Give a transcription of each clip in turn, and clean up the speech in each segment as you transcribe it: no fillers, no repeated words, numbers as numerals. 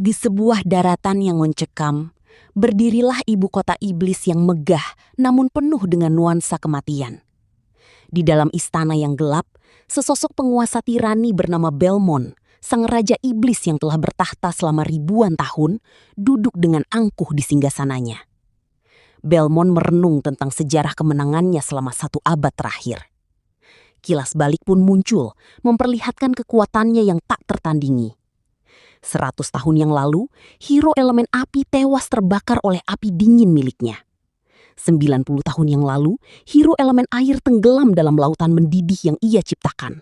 Di sebuah daratan yang mencekam, berdirilah ibu kota iblis yang megah namun penuh dengan nuansa kematian. Di dalam istana yang gelap, sesosok penguasa tirani bernama Belmont, sang raja iblis yang telah bertahta selama ribuan tahun, duduk dengan angkuh di singgasananya. Belmont merenung tentang sejarah kemenangannya selama 1 abad terakhir. Kilas balik pun muncul, memperlihatkan kekuatannya yang tak tertandingi. 100 tahun yang lalu, hero elemen api tewas terbakar oleh api dingin miliknya. 90 tahun yang lalu, hero elemen air tenggelam dalam lautan mendidih yang ia ciptakan.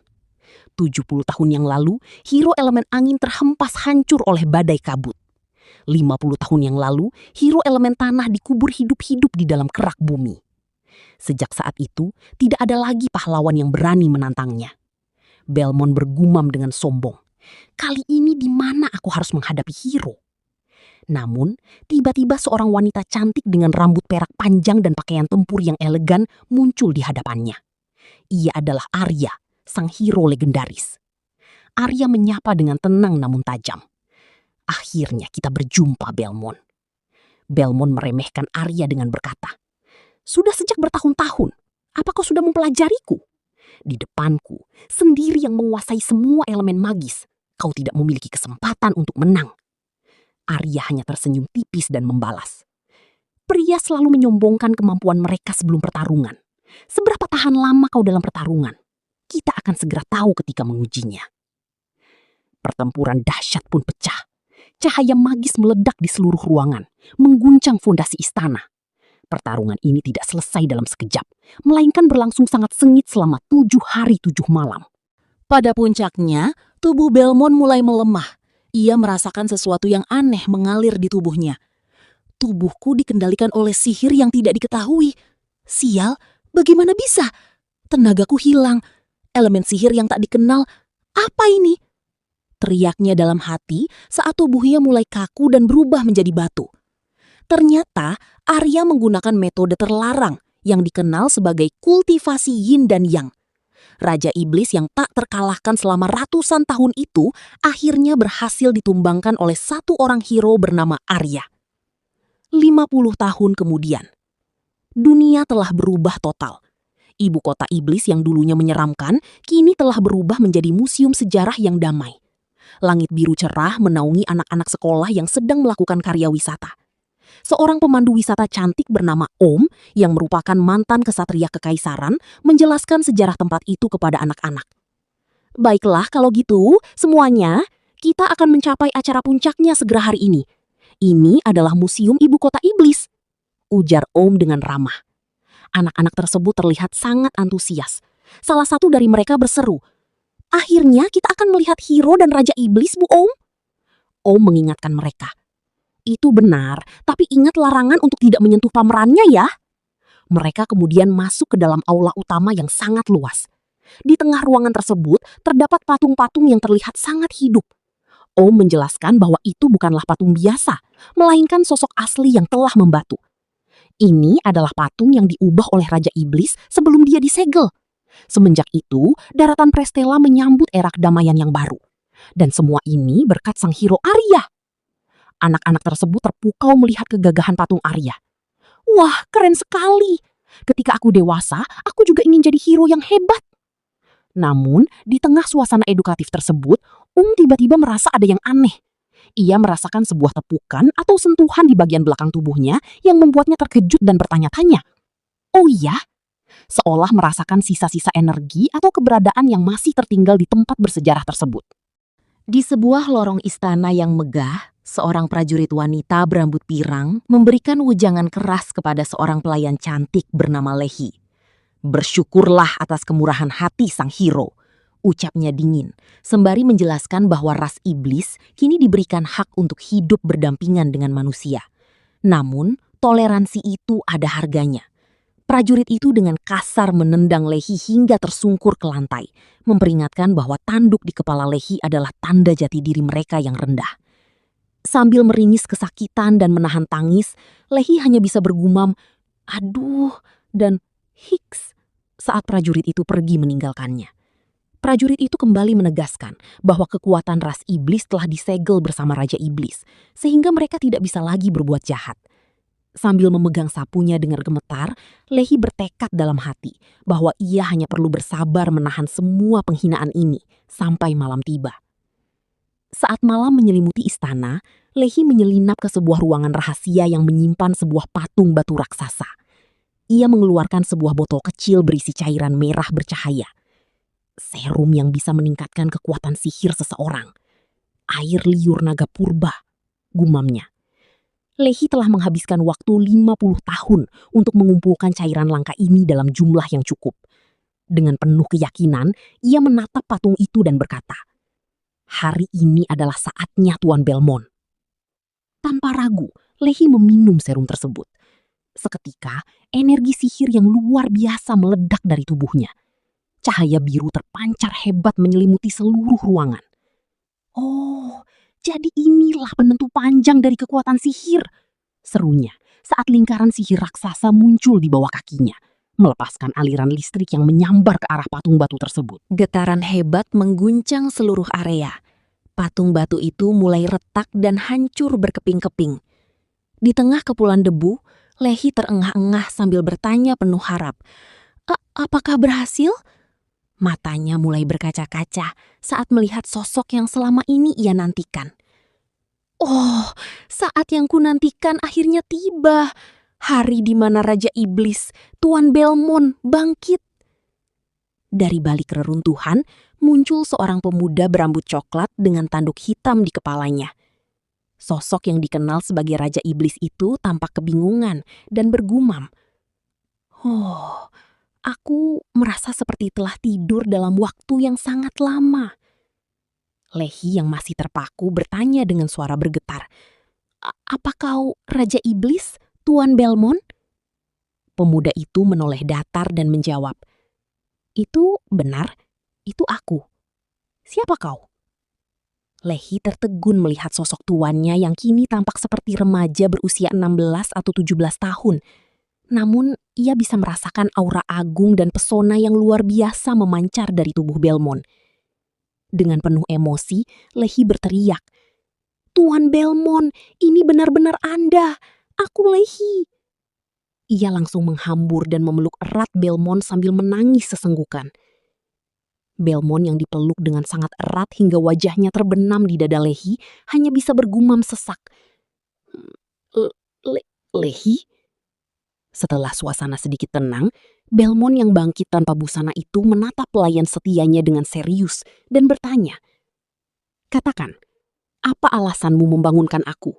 70 tahun yang lalu, hero elemen angin terhempas hancur oleh badai kabut. 50 tahun yang lalu, hero elemen tanah dikubur hidup-hidup di dalam kerak bumi. Sejak saat itu, tidak ada lagi pahlawan yang berani menantangnya. Belmont bergumam dengan sombong. Kali ini di mana aku harus menghadapi hero? Namun, tiba-tiba seorang wanita cantik dengan rambut perak panjang dan pakaian tempur yang elegan muncul di hadapannya. Ia adalah Arya, sang hero legendaris. Arya menyapa dengan tenang namun tajam. Akhirnya kita berjumpa, Belmont. Belmont meremehkan Arya dengan berkata, "Sudah sejak bertahun-tahun, apa kau sudah mempelajariku? Di depanku, sendiri yang menguasai semua elemen magis, kau tidak memiliki kesempatan untuk menang." Arya hanya tersenyum tipis dan membalas, "Pria selalu menyombongkan kemampuan mereka sebelum pertarungan. Seberapa tahan lama kau dalam pertarungan? Kita akan segera tahu ketika mengujinya." Pertempuran dahsyat pun pecah. Cahaya magis meledak di seluruh ruangan, mengguncang fondasi istana. Pertarungan ini tidak selesai dalam sekejap, melainkan berlangsung sangat sengit selama 7 hari 7 malam. Pada puncaknya, tubuh Belmont mulai melemah. Ia merasakan sesuatu yang aneh mengalir di tubuhnya. Tubuhku dikendalikan oleh sihir yang tidak diketahui. Sial, bagaimana bisa? Tenagaku hilang. Elemen sihir yang tak dikenal. Apa ini? Teriaknya dalam hati saat tubuhnya mulai kaku dan berubah menjadi batu. Ternyata Arya menggunakan metode terlarang yang dikenal sebagai kultivasi yin dan yang. Raja iblis yang tak terkalahkan selama ratusan tahun itu akhirnya berhasil ditumbangkan oleh satu orang hero bernama Arya. 50 tahun kemudian, dunia telah berubah total. Ibu kota iblis yang dulunya menyeramkan kini telah berubah menjadi museum sejarah yang damai. Langit biru cerah menaungi anak-anak sekolah yang sedang melakukan karya wisata. Seorang pemandu wisata cantik bernama Om, yang merupakan mantan kesatria kekaisaran, menjelaskan sejarah tempat itu kepada anak-anak. "Baiklah kalau gitu, semuanya, kita akan mencapai acara puncaknya segera hari ini. Ini adalah Museum Ibu Kota Iblis," ujar Om dengan ramah. Anak-anak tersebut terlihat sangat antusias. Salah satu dari mereka berseru, "Akhirnya kita akan melihat hero dan Raja Iblis, Bu Om." Om mengingatkan mereka, "Itu benar, tapi ingat larangan untuk tidak menyentuh pamerannya ya." Mereka kemudian masuk ke dalam aula utama yang sangat luas. Di tengah ruangan tersebut terdapat patung-patung yang terlihat sangat hidup. Om menjelaskan bahwa itu bukanlah patung biasa, melainkan sosok asli yang telah membatu. Ini adalah patung yang diubah oleh Raja Iblis sebelum dia disegel. Semenjak itu, daratan Prestella menyambut era kedamaian yang baru. Dan semua ini berkat sang hero Arya. Anak-anak tersebut terpukau melihat kegagahan patung Arya. "Wah, keren sekali. Ketika aku dewasa, aku juga ingin jadi hero yang hebat." Namun, di tengah suasana edukatif tersebut, tiba-tiba merasa ada yang aneh. Ia merasakan sebuah tepukan atau sentuhan di bagian belakang tubuhnya yang membuatnya terkejut dan bertanya-tanya. Oh iya? Seolah merasakan sisa-sisa energi atau keberadaan yang masih tertinggal di tempat bersejarah tersebut. Di sebuah lorong istana yang megah, seorang prajurit wanita berambut pirang memberikan wejangan keras kepada seorang pelayan cantik bernama Lehi. "Bersyukurlah atas kemurahan hati sang hero," ucapnya dingin, sembari menjelaskan bahwa ras iblis kini diberikan hak untuk hidup berdampingan dengan manusia. Namun, toleransi itu ada harganya. Prajurit itu dengan kasar menendang Lehi hingga tersungkur ke lantai, memperingatkan bahwa tanduk di kepala Lehi adalah tanda jati diri mereka yang rendah. Sambil meringis kesakitan dan menahan tangis, Lehi hanya bisa bergumam, "Aduh," dan "hiks" saat prajurit itu pergi meninggalkannya. Prajurit itu kembali menegaskan bahwa kekuatan ras iblis telah disegel bersama Raja Iblis, sehingga mereka tidak bisa lagi berbuat jahat. Sambil memegang sapunya dengan gemetar, Lehi bertekad dalam hati bahwa ia hanya perlu bersabar menahan semua penghinaan ini sampai malam tiba. Saat malam menyelimuti istana, Lehi menyelinap ke sebuah ruangan rahasia yang menyimpan sebuah patung batu raksasa. Ia mengeluarkan sebuah botol kecil berisi cairan merah bercahaya. Serum yang bisa meningkatkan kekuatan sihir seseorang. Air liur naga purba, gumamnya. Lehi telah menghabiskan waktu 50 tahun untuk mengumpulkan cairan langka ini dalam jumlah yang cukup. Dengan penuh keyakinan, ia menatap patung itu dan berkata, "Hari ini adalah saatnya Tuan Belmont." Tanpa ragu, Lehi meminum serum tersebut. Seketika, energi sihir yang luar biasa meledak dari tubuhnya. Cahaya biru terpancar hebat menyelimuti seluruh ruangan. "Oh, jadi inilah penentu panjang dari kekuatan sihir," serunya saat lingkaran sihir raksasa muncul di bawah kakinya, melepaskan aliran listrik yang menyambar ke arah patung batu tersebut. Getaran hebat mengguncang seluruh area. Patung batu itu mulai retak dan hancur berkeping-keping. Di tengah kepulan debu, Lehi terengah-engah sambil bertanya penuh harap, "Apakah berhasil?" Matanya mulai berkaca-kaca saat melihat sosok yang selama ini ia nantikan. "Oh, saat yang kunantikan akhirnya tiba. Hari di mana Raja Iblis, Tuan Belmont, bangkit." Dari balik reruntuhan, muncul seorang pemuda berambut coklat dengan tanduk hitam di kepalanya. Sosok yang dikenal sebagai Raja Iblis itu tampak kebingungan dan bergumam, "Oh, aku merasa seperti telah tidur dalam waktu yang sangat lama." Lehi yang masih terpaku bertanya dengan suara bergetar, "Apa kau Raja Iblis, Tuan Belmont?" Pemuda itu menoleh datar dan menjawab, "Itu benar, itu aku. Siapa kau?" Lehi tertegun melihat sosok tuannya yang kini tampak seperti remaja berusia 16 atau 17 tahun. Namun, ia bisa merasakan aura agung dan pesona yang luar biasa memancar dari tubuh Belmont. Dengan penuh emosi, Lehi berteriak, "Tuan Belmont, ini benar-benar Anda. Aku Lehi." Ia langsung menghambur dan memeluk erat Belmont sambil menangis sesenggukan. Belmont yang dipeluk dengan sangat erat hingga wajahnya terbenam di dada Lehi hanya bisa bergumam sesak, "Lehi?" Setelah suasana sedikit tenang, Belmont yang bangkit tanpa busana itu menatap pelayan setianya dengan serius dan bertanya, "Katakan, apa alasanmu membangunkan aku?"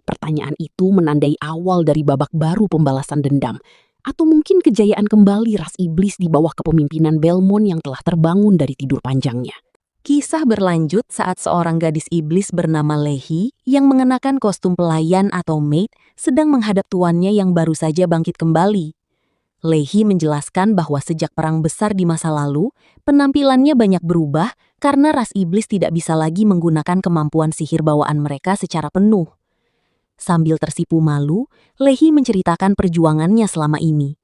Pertanyaan itu menandai awal dari babak baru pembalasan dendam, atau mungkin kejayaan kembali ras iblis di bawah kepemimpinan Belmont yang telah terbangun dari tidur panjangnya. Kisah berlanjut saat seorang gadis iblis bernama Lehi yang mengenakan kostum pelayan atau maid sedang menghadap tuannya yang baru saja bangkit kembali. Lehi menjelaskan bahwa sejak perang besar di masa lalu, penampilannya banyak berubah karena ras iblis tidak bisa lagi menggunakan kemampuan sihir bawaan mereka secara penuh. Sambil tersipu malu, Lehi menceritakan perjuangannya selama ini.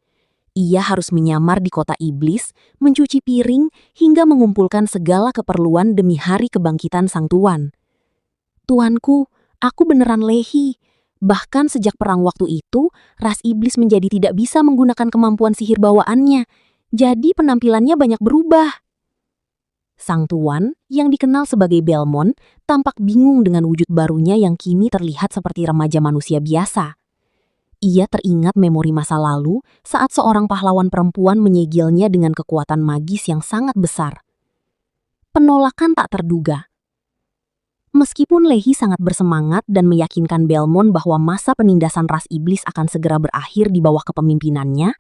Ia harus menyamar di kota iblis, mencuci piring, hingga mengumpulkan segala keperluan demi hari kebangkitan sang tuan. "Tuanku, aku beneran Lehi. Bahkan sejak perang waktu itu, ras iblis menjadi tidak bisa menggunakan kemampuan sihir bawaannya. Jadi penampilannya banyak berubah." Sang tuan, yang dikenal sebagai Belmont, tampak bingung dengan wujud barunya yang kini terlihat seperti remaja manusia biasa. Ia teringat memori masa lalu saat seorang pahlawan perempuan menyegilnya dengan kekuatan magis yang sangat besar. Penolakan tak terduga. Meskipun Lehi sangat bersemangat dan meyakinkan Belmont bahwa masa penindasan ras iblis akan segera berakhir di bawah kepemimpinannya,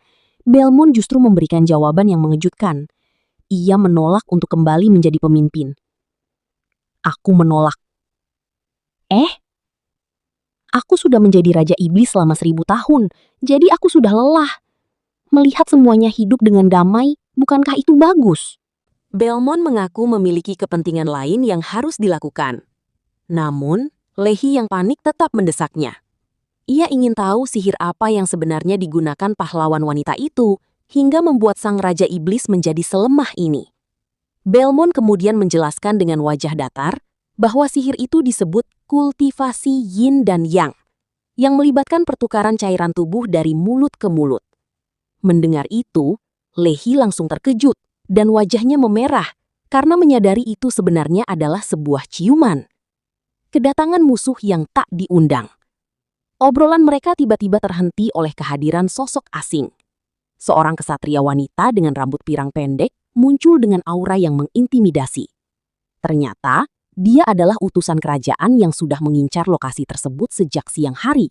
Belmont justru memberikan jawaban yang mengejutkan. Ia menolak untuk kembali menjadi pemimpin. "Aku menolak." Aku sudah menjadi Raja Iblis selama 1000 tahun, jadi aku sudah lelah. Melihat semuanya hidup dengan damai, bukankah itu bagus?" Belmont mengaku memiliki kepentingan lain yang harus dilakukan. Namun, Lehi yang panik tetap mendesaknya. Ia ingin tahu sihir apa yang sebenarnya digunakan pahlawan wanita itu, hingga membuat sang Raja Iblis menjadi selemah ini. Belmont kemudian menjelaskan dengan wajah datar bahwa sihir itu disebut kultivasi yin dan yang melibatkan pertukaran cairan tubuh dari mulut ke mulut. Mendengar itu, Lehi langsung terkejut dan wajahnya memerah karena menyadari itu sebenarnya adalah sebuah ciuman. Kedatangan musuh yang tak diundang. Obrolan mereka tiba-tiba terhenti oleh kehadiran sosok asing. Seorang kesatria wanita dengan rambut pirang pendek muncul dengan aura yang mengintimidasi. Ternyata, dia adalah utusan kerajaan yang sudah mengincar lokasi tersebut sejak siang hari.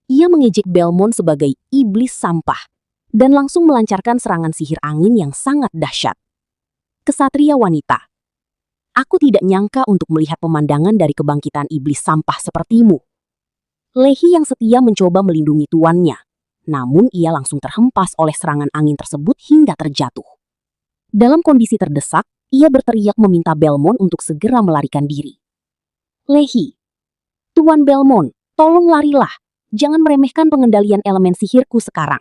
Ia mengejek Belmont sebagai iblis sampah dan langsung melancarkan serangan sihir angin yang sangat dahsyat. Kesatria wanita, aku tidak nyangka untuk melihat pemandangan dari kebangkitan iblis sampah sepertimu. Lehi yang setia mencoba melindungi tuannya, namun ia langsung terhempas oleh serangan angin tersebut hingga terjatuh. Dalam kondisi terdesak, ia berteriak meminta Belmont untuk segera melarikan diri. Lehi, Tuan Belmont, tolong larilah. Jangan meremehkan pengendalian elemen sihirku sekarang.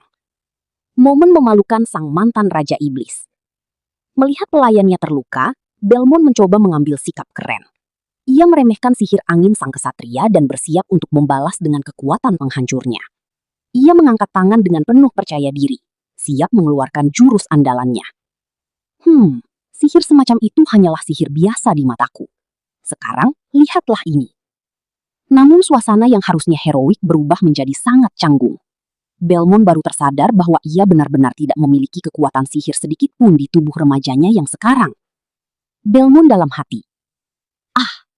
Momen memalukan sang mantan Raja Iblis. Melihat pelayannya terluka, Belmont mencoba mengambil sikap keren. Ia meremehkan sihir angin sang kesatria dan bersiap untuk membalas dengan kekuatan penghancurnya. Ia mengangkat tangan dengan penuh percaya diri, siap mengeluarkan jurus andalannya. Sihir semacam itu hanyalah sihir biasa di mataku. Sekarang, lihatlah ini. Namun suasana yang harusnya heroik berubah menjadi sangat canggung. Belmont baru tersadar bahwa ia benar-benar tidak memiliki kekuatan sihir sedikit pun di tubuh remajanya yang sekarang. Belmont dalam hati.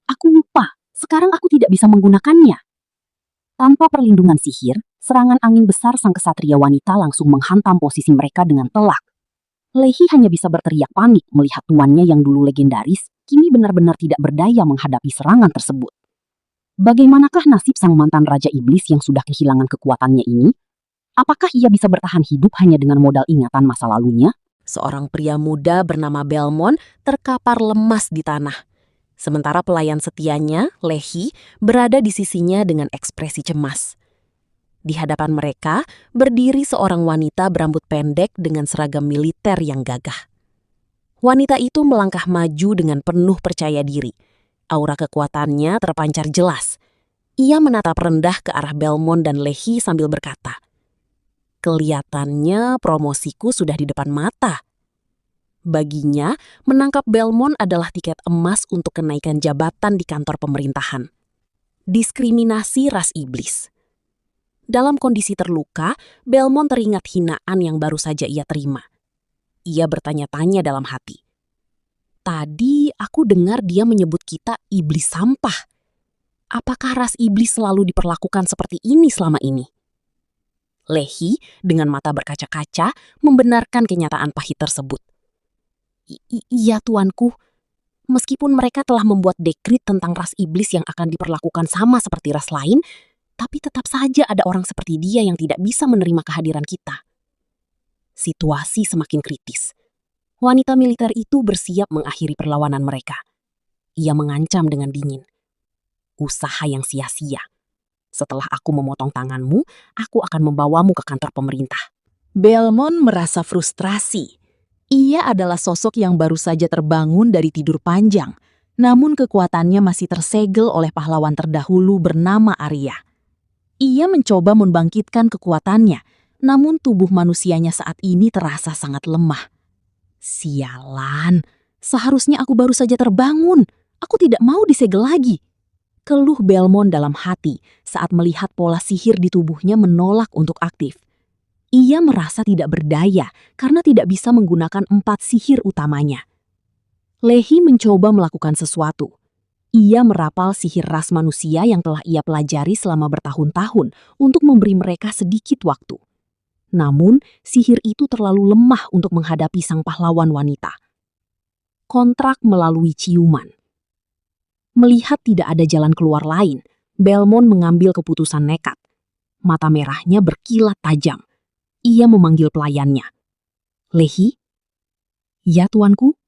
Aku lupa, sekarang aku tidak bisa menggunakannya. Tanpa perlindungan sihir, serangan angin besar sang kesatria wanita langsung menghantam posisi mereka dengan telak. Lehi hanya bisa berteriak panik melihat tuannya yang dulu legendaris, kini benar-benar tidak berdaya menghadapi serangan tersebut. Bagaimanakah nasib sang mantan Raja Iblis yang sudah kehilangan kekuatannya ini? Apakah ia bisa bertahan hidup hanya dengan modal ingatan masa lalunya? Seorang pria muda bernama Belmont terkapar lemas di tanah. Sementara pelayan setianya, Lehi, berada di sisinya dengan ekspresi cemas. Di hadapan mereka, berdiri seorang wanita berambut pendek dengan seragam militer yang gagah. Wanita itu melangkah maju dengan penuh percaya diri. Aura kekuatannya terpancar jelas. Ia menatap rendah ke arah Belmont dan Lehi sambil berkata, "Kelihatannya promosiku sudah di depan mata." Baginya, menangkap Belmont adalah tiket emas untuk kenaikan jabatan di kantor pemerintahan. Diskriminasi ras iblis. Dalam kondisi terluka, Belmont teringat hinaan yang baru saja ia terima. Ia bertanya-tanya dalam hati. Tadi aku dengar dia menyebut kita iblis sampah. Apakah ras iblis selalu diperlakukan seperti ini selama ini? Lehi, dengan mata berkaca-kaca, membenarkan kenyataan pahit tersebut. Iya tuanku, meskipun mereka telah membuat dekrit tentang ras iblis yang akan diperlakukan sama seperti ras lain, tapi tetap saja ada orang seperti dia yang tidak bisa menerima kehadiran kita. Situasi semakin kritis. Wanita militer itu bersiap mengakhiri perlawanan mereka. Ia mengancam dengan dingin. Usaha yang sia-sia. Setelah aku memotong tanganmu, aku akan membawamu ke kantor pemerintah. Belmont merasa frustrasi. Ia adalah sosok yang baru saja terbangun dari tidur panjang, namun kekuatannya masih tersegel oleh pahlawan terdahulu bernama Arya. Ia mencoba membangkitkan kekuatannya, namun tubuh manusianya saat ini terasa sangat lemah. Sialan, seharusnya aku baru saja terbangun. Aku tidak mau disegel lagi. Keluh Belmont dalam hati saat melihat pola sihir di tubuhnya menolak untuk aktif. Ia merasa tidak berdaya karena tidak bisa menggunakan 4 sihir utamanya. Lehi mencoba melakukan sesuatu. Ia merapal sihir ras manusia yang telah ia pelajari selama bertahun-tahun untuk memberi mereka sedikit waktu. Namun, sihir itu terlalu lemah untuk menghadapi sang pahlawan wanita. Kontrak melalui ciuman. Melihat tidak ada jalan keluar lain, Belmont mengambil keputusan nekat. Mata merahnya berkilat tajam. Ia memanggil pelayannya. Lehi? Ya tuanku?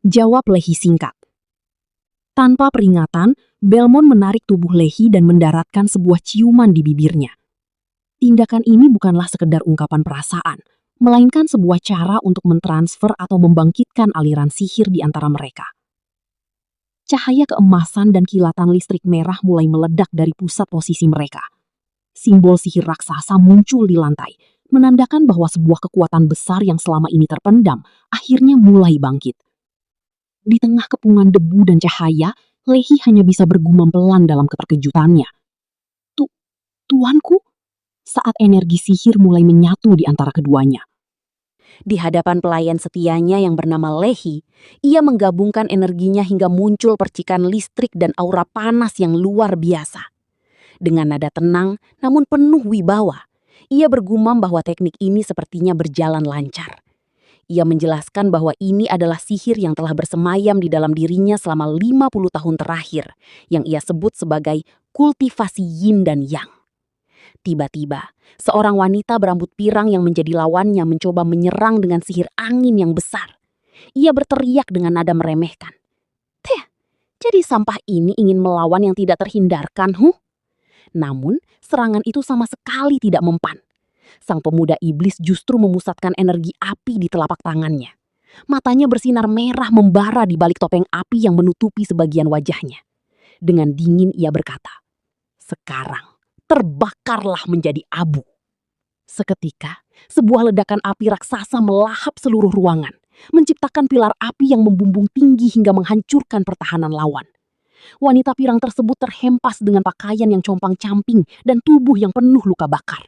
Jawab Lehi singkat. Tanpa peringatan, Belmont menarik tubuh Lehi dan mendaratkan sebuah ciuman di bibirnya. Tindakan ini bukanlah sekedar ungkapan perasaan, melainkan sebuah cara untuk mentransfer atau membangkitkan aliran sihir di antara mereka. Cahaya keemasan dan kilatan listrik merah mulai meledak dari pusat posisi mereka. Simbol sihir raksasa muncul di lantai, menandakan bahwa sebuah kekuatan besar yang selama ini terpendam akhirnya mulai bangkit. Di tengah kepungan debu dan cahaya, Lehi hanya bisa bergumam pelan dalam keterkejutannya. Tuanku, saat energi sihir mulai menyatu di antara keduanya. Di hadapan pelayan setianya yang bernama Lehi, ia menggabungkan energinya hingga muncul percikan listrik dan aura panas yang luar biasa. Dengan nada tenang, namun penuh wibawa, ia bergumam bahwa teknik ini sepertinya berjalan lancar. Ia menjelaskan bahwa ini adalah sihir yang telah bersemayam di dalam dirinya selama 50 tahun terakhir, yang ia sebut sebagai kultivasi yin dan yang. Tiba-tiba, seorang wanita berambut pirang yang menjadi lawannya mencoba menyerang dengan sihir angin yang besar. Ia berteriak dengan nada meremehkan. Jadi sampah ini ingin melawan yang tidak terhindarkan, Namun, serangan itu sama sekali tidak mempan. Sang pemuda iblis justru memusatkan energi api di telapak tangannya. Matanya bersinar merah membara di balik topeng api yang menutupi sebagian wajahnya. Dengan dingin ia berkata, "Sekarang, terbakarlah menjadi abu." Seketika, sebuah ledakan api raksasa melahap seluruh ruangan, menciptakan pilar api yang membumbung tinggi hingga menghancurkan pertahanan lawan. Wanita pirang tersebut terhempas dengan pakaian yang compang-camping dan tubuh yang penuh luka bakar.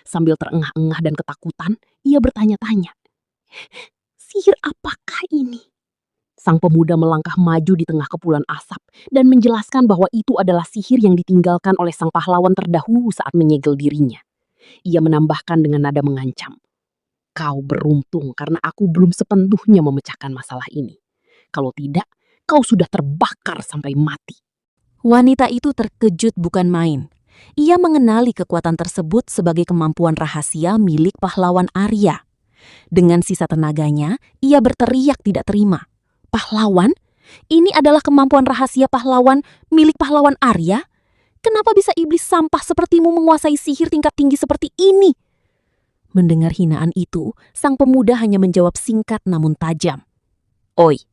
Sambil terengah-engah dan ketakutan, ia bertanya-tanya, "Sihir apakah ini?" Sang pemuda melangkah maju di tengah kepulan asap dan menjelaskan bahwa itu adalah sihir yang ditinggalkan oleh sang pahlawan terdahulu saat menyegel dirinya. Ia menambahkan dengan nada mengancam, "Kau beruntung karena aku belum sepenuhnya memecahkan masalah ini. Kalau tidak, kau sudah terbakar sampai mati." Wanita itu terkejut bukan main. Ia mengenali kekuatan tersebut sebagai kemampuan rahasia milik pahlawan Arya. Dengan sisa tenaganya, ia berteriak tidak terima. "Pahlawan? Ini adalah kemampuan rahasia pahlawan milik pahlawan Arya? Kenapa bisa iblis sampah sepertimu menguasai sihir tingkat tinggi seperti ini?" Mendengar hinaan itu, sang pemuda hanya menjawab singkat namun tajam. "Oi,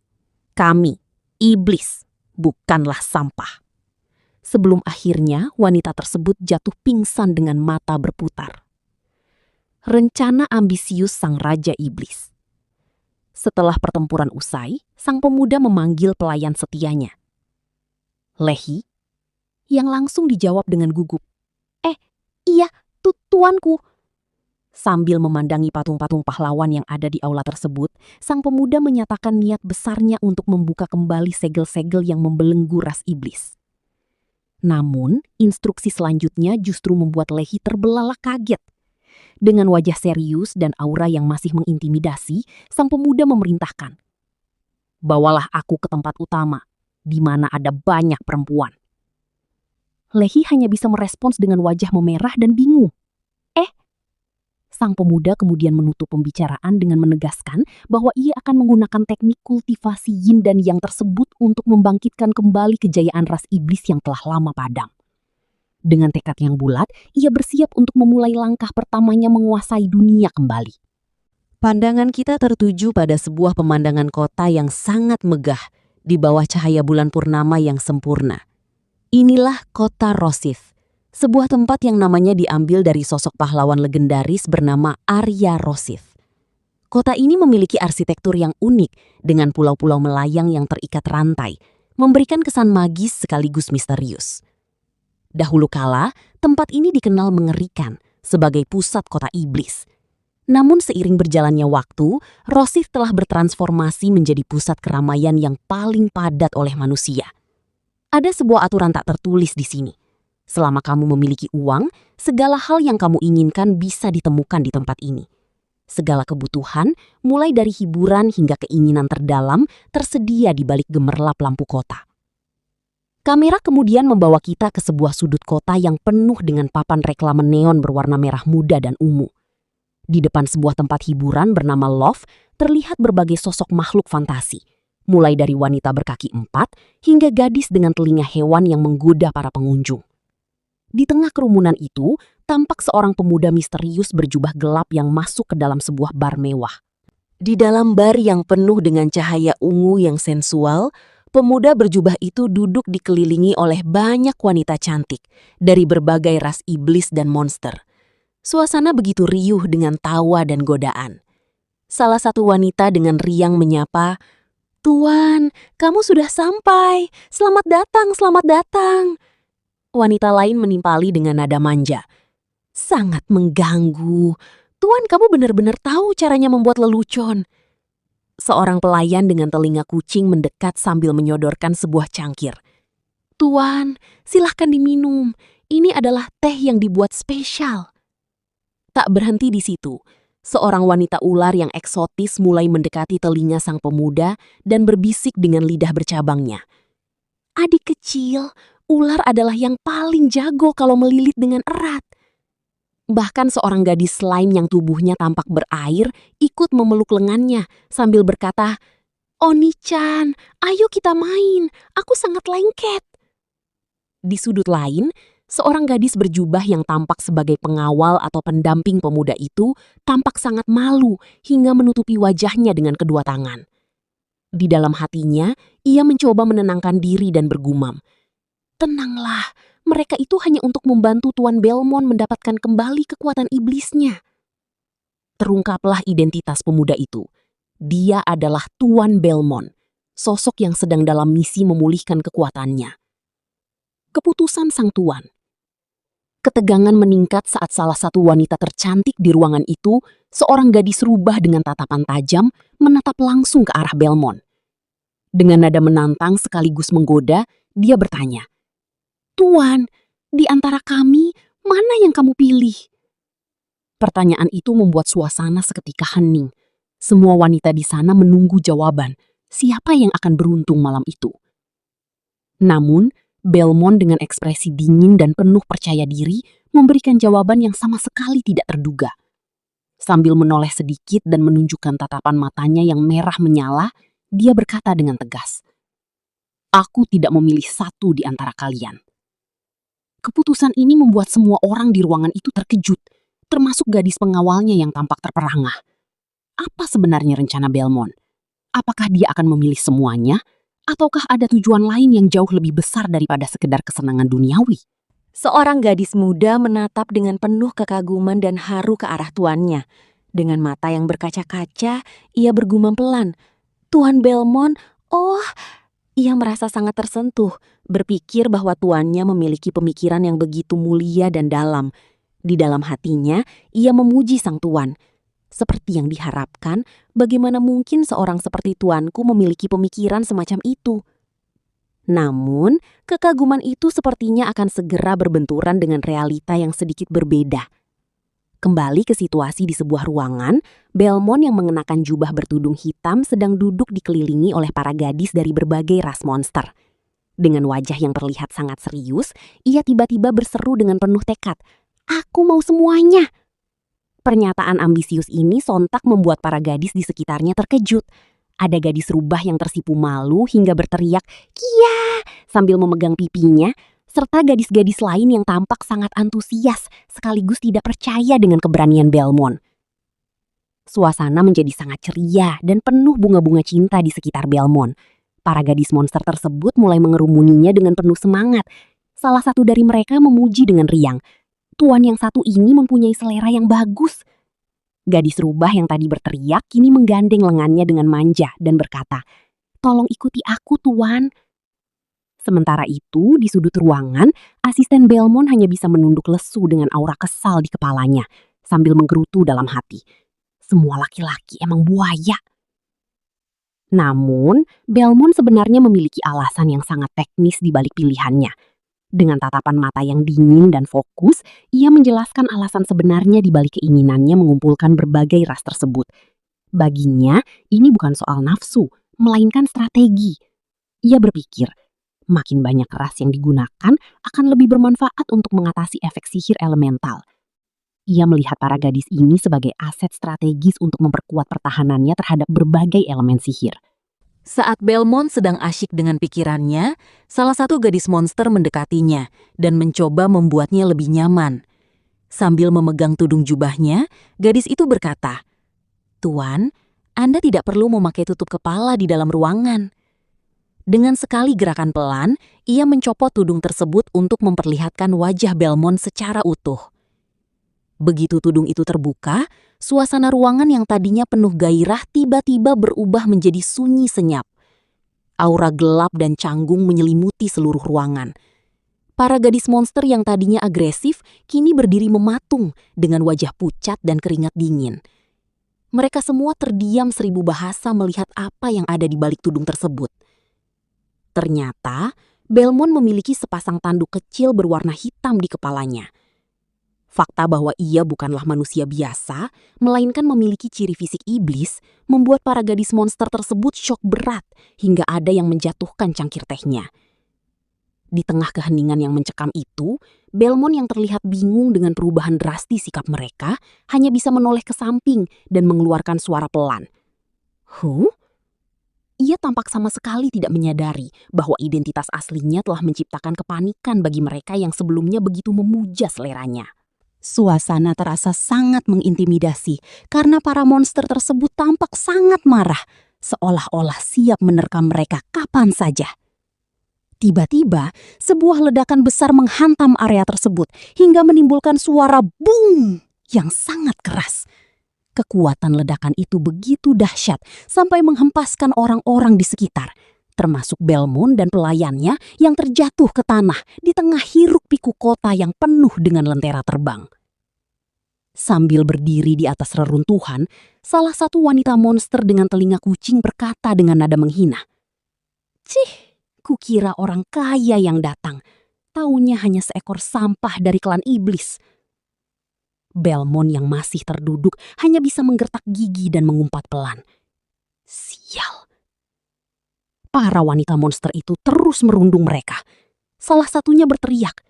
kami, iblis, bukanlah sampah." Sebelum akhirnya wanita tersebut jatuh pingsan dengan mata berputar. Rencana ambisius sang raja iblis. Setelah pertempuran usai, sang pemuda memanggil pelayan setianya, "Lehi?" Yang langsung dijawab dengan gugup, "Iya, tuanku." Sambil memandangi patung-patung pahlawan yang ada di aula tersebut, sang pemuda menyatakan niat besarnya untuk membuka kembali segel-segel yang membelenggu ras iblis. Namun, instruksi selanjutnya justru membuat Lehi terbelalak kaget. Dengan wajah serius dan aura yang masih mengintimidasi, sang pemuda memerintahkan, "Bawalah aku ke tempat utama, di mana ada banyak perempuan." Lehi hanya bisa merespons dengan wajah memerah dan bingung. Sang pemuda kemudian menutup pembicaraan dengan menegaskan bahwa ia akan menggunakan teknik kultivasi yin dan yang tersebut untuk membangkitkan kembali kejayaan ras iblis yang telah lama padam. Dengan tekad yang bulat, ia bersiap untuk memulai langkah pertamanya menguasai dunia kembali. Pandangan kita tertuju pada sebuah pemandangan kota yang sangat megah di bawah cahaya bulan purnama yang sempurna. Inilah kota Rosyth, sebuah tempat yang namanya diambil dari sosok pahlawan legendaris bernama Arya Rosyth. Kota ini memiliki arsitektur yang unik dengan pulau-pulau melayang yang terikat rantai, memberikan kesan magis sekaligus misterius. Dahulu kala, tempat ini dikenal mengerikan sebagai pusat kota iblis. Namun seiring berjalannya waktu, Rosyth telah bertransformasi menjadi pusat keramaian yang paling padat oleh manusia. Ada sebuah aturan tak tertulis di sini. Selama kamu memiliki uang, segala hal yang kamu inginkan bisa ditemukan di tempat ini. Segala kebutuhan, mulai dari hiburan hingga keinginan terdalam, tersedia di balik gemerlap lampu kota. Kamera kemudian membawa kita ke sebuah sudut kota yang penuh dengan papan reklame neon berwarna merah muda dan ungu. Di depan sebuah tempat hiburan bernama Loft, terlihat berbagai sosok makhluk fantasi, mulai dari wanita berkaki 4 hingga gadis dengan telinga hewan yang menggoda para pengunjung. Di tengah kerumunan itu, tampak seorang pemuda misterius berjubah gelap yang masuk ke dalam sebuah bar mewah. Di dalam bar yang penuh dengan cahaya ungu yang sensual, pemuda berjubah itu duduk dikelilingi oleh banyak wanita cantik dari berbagai ras iblis dan monster. Suasana begitu riuh dengan tawa dan godaan. Salah satu wanita dengan riang menyapa, "Tuan, kamu sudah sampai. Selamat datang, selamat datang." Wanita lain menimpali dengan nada manja. "Sangat mengganggu. Tuan, kamu benar-benar tahu caranya membuat lelucon." Seorang pelayan dengan telinga kucing mendekat sambil menyodorkan sebuah cangkir. "Tuan, silahkan diminum. Ini adalah teh yang dibuat spesial." Tak berhenti di situ. Seorang wanita ular yang eksotis mulai mendekati telinga sang pemuda dan berbisik dengan lidah bercabangnya. "Adik kecil, ular adalah yang paling jago kalau melilit dengan erat." Bahkan seorang gadis slime yang tubuhnya tampak berair ikut memeluk lengannya sambil berkata, "Oni-chan, ayo kita main, aku sangat lengket." Di sudut lain, seorang gadis berjubah yang tampak sebagai pengawal atau pendamping pemuda itu tampak sangat malu hingga menutupi wajahnya dengan kedua tangan. Di dalam hatinya, ia mencoba menenangkan diri dan bergumam, "Tenanglah, mereka itu hanya untuk membantu Tuan Belmont mendapatkan kembali kekuatan iblisnya." Terungkaplah identitas pemuda itu. Dia adalah Tuan Belmont, sosok yang sedang dalam misi memulihkan kekuatannya. Keputusan sang tuan. Ketegangan meningkat saat salah satu wanita tercantik di ruangan itu, seorang gadis rubah dengan tatapan tajam, menatap langsung ke arah Belmont. Dengan nada menantang sekaligus menggoda, dia bertanya, "Tuan, di antara kami, mana yang kamu pilih?" Pertanyaan itu membuat suasana seketika hening. Semua wanita di sana menunggu jawaban, siapa yang akan beruntung malam itu. Namun, Belmont dengan ekspresi dingin dan penuh percaya diri memberikan jawaban yang sama sekali tidak terduga. Sambil menoleh sedikit dan menunjukkan tatapan matanya yang merah menyala, dia berkata dengan tegas, "Aku tidak memilih satu di antara kalian." Keputusan ini membuat semua orang di ruangan itu terkejut, termasuk gadis pengawalnya yang tampak terperangah. Apa sebenarnya rencana Belmont? Apakah dia akan memilih semuanya? Ataukah ada tujuan lain yang jauh lebih besar daripada sekedar kesenangan duniawi? Seorang gadis muda menatap dengan penuh kekaguman dan haru ke arah tuannya. Dengan mata yang berkaca-kaca, ia bergumam pelan, "Tuan Belmont, oh..." Ia merasa sangat tersentuh, berpikir bahwa tuannya memiliki pemikiran yang begitu mulia dan dalam. Di dalam hatinya, ia memuji sang tuan. Seperti yang diharapkan, bagaimana mungkin seorang seperti tuanku memiliki pemikiran semacam itu? Namun, kekaguman itu sepertinya akan segera berbenturan dengan realita yang sedikit berbeda. Kembali ke situasi di sebuah ruangan, Belmont yang mengenakan jubah bertudung hitam sedang duduk dikelilingi oleh para gadis dari berbagai ras monster. Dengan wajah yang terlihat sangat serius, ia tiba-tiba berseru dengan penuh tekad, "Aku mau semuanya!" Pernyataan ambisius ini sontak membuat para gadis di sekitarnya terkejut. Ada gadis rubah yang tersipu malu hingga berteriak, "Kia!" sambil memegang pipinya, serta gadis-gadis lain yang tampak sangat antusias sekaligus tidak percaya dengan keberanian Belmont. Suasana menjadi sangat ceria dan penuh bunga-bunga cinta di sekitar Belmont. Para gadis monster tersebut mulai mengerumuninya dengan penuh semangat. Salah satu dari mereka memuji dengan riang, "Tuan yang satu ini mempunyai selera yang bagus." Gadis rubah yang tadi berteriak kini menggandeng lengannya dengan manja dan berkata, "Tolong ikuti aku, Tuan." Sementara itu, di sudut ruangan, asisten Belmont hanya bisa menunduk lesu dengan aura kesal di kepalanya, sambil menggerutu dalam hati. Semua laki-laki emang buaya. Namun, Belmont sebenarnya memiliki alasan yang sangat teknis di balik pilihannya. Dengan tatapan mata yang dingin dan fokus, ia menjelaskan alasan sebenarnya di balik keinginannya mengumpulkan berbagai ras tersebut. Baginya, ini bukan soal nafsu, melainkan strategi. Ia berpikir, makin banyak ras yang digunakan akan lebih bermanfaat untuk mengatasi efek sihir elemental. Ia melihat para gadis ini sebagai aset strategis untuk memperkuat pertahanannya terhadap berbagai elemen sihir. Saat Belmont sedang asyik dengan pikirannya, salah satu gadis monster mendekatinya dan mencoba membuatnya lebih nyaman. Sambil memegang tudung jubahnya, gadis itu berkata, "Tuan, Anda tidak perlu memakai tutup kepala di dalam ruangan." Dengan sekali gerakan pelan, ia mencopot tudung tersebut untuk memperlihatkan wajah Belmont secara utuh. Begitu tudung itu terbuka, suasana ruangan yang tadinya penuh gairah tiba-tiba berubah menjadi sunyi senyap. Aura gelap dan canggung menyelimuti seluruh ruangan. Para gadis monster yang tadinya agresif kini berdiri mematung dengan wajah pucat dan keringat dingin. Mereka semua terdiam seribu bahasa melihat apa yang ada di balik tudung tersebut. Ternyata, Belmont memiliki sepasang tanduk kecil berwarna hitam di kepalanya. Fakta bahwa ia bukanlah manusia biasa, melainkan memiliki ciri fisik iblis, membuat para gadis monster tersebut syok berat hingga ada yang menjatuhkan cangkir tehnya. Di tengah keheningan yang mencekam itu, Belmont yang terlihat bingung dengan perubahan drastis sikap mereka hanya bisa menoleh ke samping dan mengeluarkan suara pelan. Ia tampak sama sekali tidak menyadari bahwa identitas aslinya telah menciptakan kepanikan bagi mereka yang sebelumnya begitu memuja seleranya. Suasana terasa sangat mengintimidasi karena para monster tersebut tampak sangat marah, seolah-olah siap menerkam mereka kapan saja. Tiba-tiba, sebuah ledakan besar menghantam area tersebut hingga menimbulkan suara boom yang sangat keras. Kekuatan ledakan itu begitu dahsyat sampai menghempaskan orang-orang di sekitar, termasuk Belmont dan pelayannya yang terjatuh ke tanah di tengah hiruk-pikuk kota yang penuh dengan lentera terbang. Sambil berdiri di atas reruntuhan, salah satu wanita monster dengan telinga kucing berkata dengan nada menghina, "Cih, kukira orang kaya yang datang. Taunya hanya seekor sampah dari klan iblis." Belmont yang masih terduduk hanya bisa menggertak gigi dan mengumpat pelan. Sial. Para wanita monster itu terus merundung mereka. Salah satunya berteriak,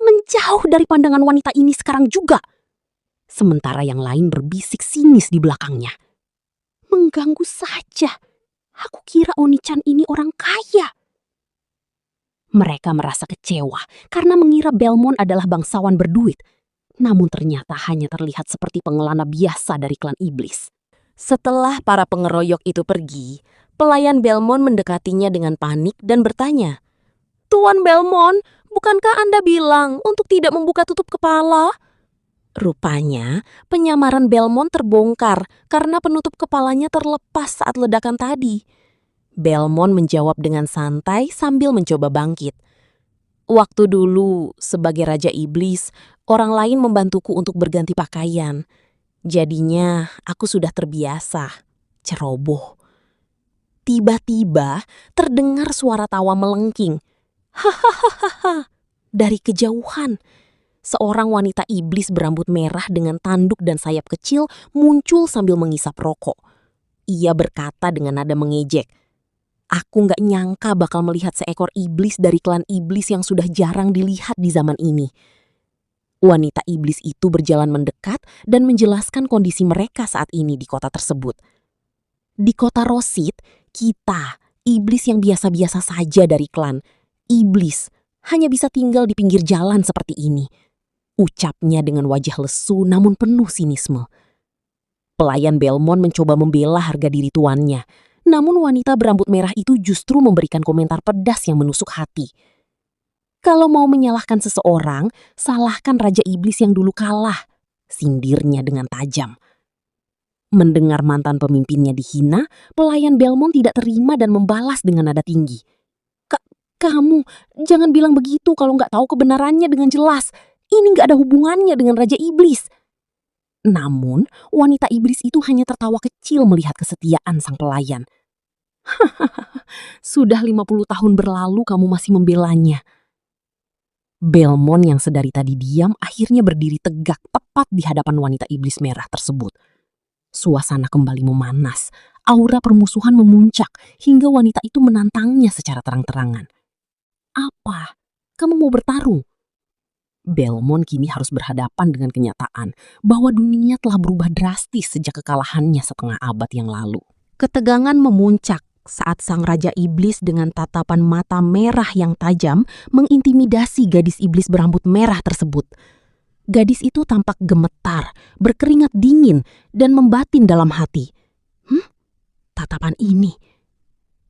"Menjauh dari pandangan wanita ini sekarang juga!" Sementara yang lain berbisik sinis di belakangnya. "Mengganggu saja. Aku kira Oni-chan ini orang kaya." Mereka merasa kecewa karena mengira Belmont adalah bangsawan berduit. Namun ternyata hanya terlihat seperti pengelana biasa dari klan iblis. Setelah para pengeroyok itu pergi, pelayan Belmont mendekatinya dengan panik dan bertanya, "Tuan Belmont, bukankah Anda bilang untuk tidak membuka tutup kepala?" Rupanya, penyamaran Belmont terbongkar karena penutup kepalanya terlepas saat ledakan tadi. Belmont menjawab dengan santai sambil mencoba bangkit. "Waktu dulu, sebagai Raja Iblis, orang lain membantuku untuk berganti pakaian. Jadinya, aku sudah terbiasa." Ceroboh. Tiba-tiba, terdengar suara tawa melengking. Hahaha. Dari kejauhan, seorang wanita iblis berambut merah dengan tanduk dan sayap kecil muncul sambil mengisap rokok. Ia berkata dengan nada mengejek, "Aku nggak nyangka bakal melihat seekor iblis dari klan iblis yang sudah jarang dilihat di zaman ini." Wanita iblis itu berjalan mendekat dan menjelaskan kondisi mereka saat ini di kota tersebut. Di kota Rosit, kita, iblis yang biasa-biasa saja dari klan iblis, hanya bisa tinggal di pinggir jalan seperti ini. Ucapnya dengan wajah lesu namun penuh sinisme. Pelayan Belmont mencoba membela harga diri tuannya. Namun wanita berambut merah itu justru memberikan komentar pedas yang menusuk hati. "Kalau mau menyalahkan seseorang, salahkan Raja Iblis yang dulu kalah," sindirnya dengan tajam. Mendengar mantan pemimpinnya dihina, pelayan Belmont tidak terima dan membalas dengan nada tinggi. Kamu jangan bilang begitu kalau nggak tahu kebenarannya dengan jelas. Ini nggak ada hubungannya dengan Raja Iblis." Namun, wanita iblis itu hanya tertawa kecil melihat kesetiaan sang pelayan. "Sudah 50 tahun berlalu kamu masih membelanya." Belmont yang sedari tadi diam akhirnya berdiri tegak tepat di hadapan wanita iblis merah tersebut. Suasana kembali memanas, aura permusuhan memuncak hingga wanita itu menantangnya secara terang-terangan. "Apa? Kamu mau bertarung?" Belmont kini harus berhadapan dengan kenyataan bahwa dunia telah berubah drastis sejak kekalahannya setengah abad yang lalu. Ketegangan memuncak saat sang Raja Iblis dengan tatapan mata merah yang tajam mengintimidasi gadis iblis berambut merah tersebut. Gadis itu tampak gemetar, berkeringat dingin, dan membatin dalam hati. Tatapan ini.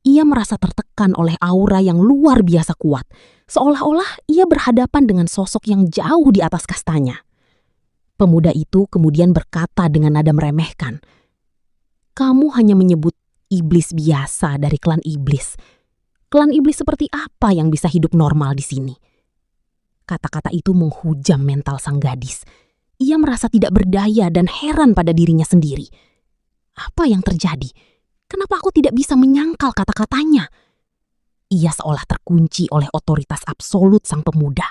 Ia merasa tertekan oleh aura yang luar biasa kuat, seolah-olah ia berhadapan dengan sosok yang jauh di atas kastanya. Pemuda itu kemudian berkata dengan nada meremehkan, "Kamu hanya menyebut iblis biasa dari klan iblis. Klan iblis seperti apa yang bisa hidup normal di sini?" Kata-kata itu menghujam mental sang gadis. Ia merasa tidak berdaya dan heran pada dirinya sendiri. Apa yang terjadi? Kenapa aku tidak bisa menyangkal kata-katanya? Ia seolah terkunci oleh otoritas absolut sang pemuda.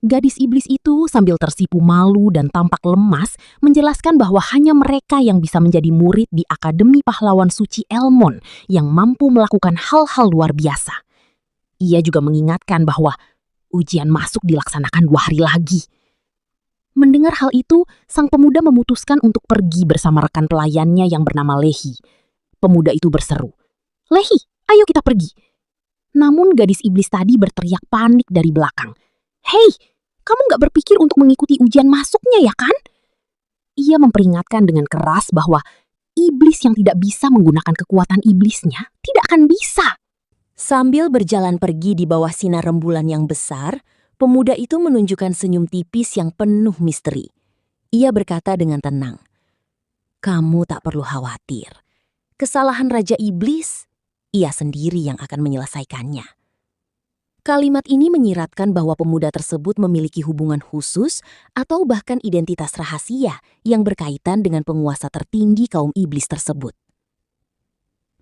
Gadis iblis itu sambil tersipu malu dan tampak lemas menjelaskan bahwa hanya mereka yang bisa menjadi murid di Akademi Pahlawan Suci Elmon yang mampu melakukan hal-hal luar biasa. Ia juga mengingatkan bahwa ujian masuk dilaksanakan 2 hari lagi. Mendengar hal itu, sang pemuda memutuskan untuk pergi bersama rekan pelayannya yang bernama Lehi. Pemuda itu berseru, "Lehi, ayo kita pergi." Namun gadis iblis tadi berteriak panik dari belakang. "Hei, kamu gak berpikir untuk mengikuti ujian masuknya ya kan?" Ia memperingatkan dengan keras bahwa iblis yang tidak bisa menggunakan kekuatan iblisnya tidak akan bisa. Sambil berjalan pergi di bawah sinar rembulan yang besar, pemuda itu menunjukkan senyum tipis yang penuh misteri. Ia berkata dengan tenang, "Kamu tak perlu khawatir. Kesalahan Raja Iblis, ia sendiri yang akan menyelesaikannya." Kalimat ini menyiratkan bahwa pemuda tersebut memiliki hubungan khusus atau bahkan identitas rahasia yang berkaitan dengan penguasa tertinggi kaum iblis tersebut.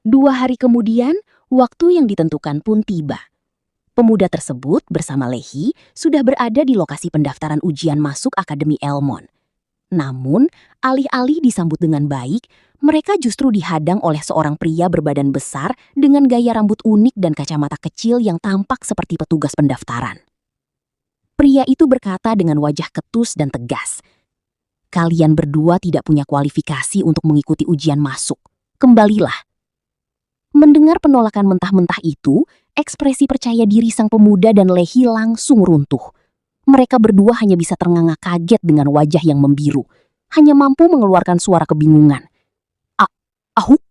2 hari kemudian, waktu yang ditentukan pun tiba. Pemuda tersebut bersama Lehi sudah berada di lokasi pendaftaran ujian masuk Akademi Elmon. Namun, alih-alih disambut dengan baik, mereka justru dihadang oleh seorang pria berbadan besar dengan gaya rambut unik dan kacamata kecil yang tampak seperti petugas pendaftaran. Pria itu berkata dengan wajah ketus dan tegas, "Kalian berdua tidak punya kualifikasi untuk mengikuti ujian masuk. Kembalilah." Mendengar penolakan mentah-mentah itu, ekspresi percaya diri sang pemuda dan Lehi langsung runtuh. Mereka berdua hanya bisa ternganga kaget dengan wajah yang membiru, hanya mampu mengeluarkan suara kebingungan. Ahuk.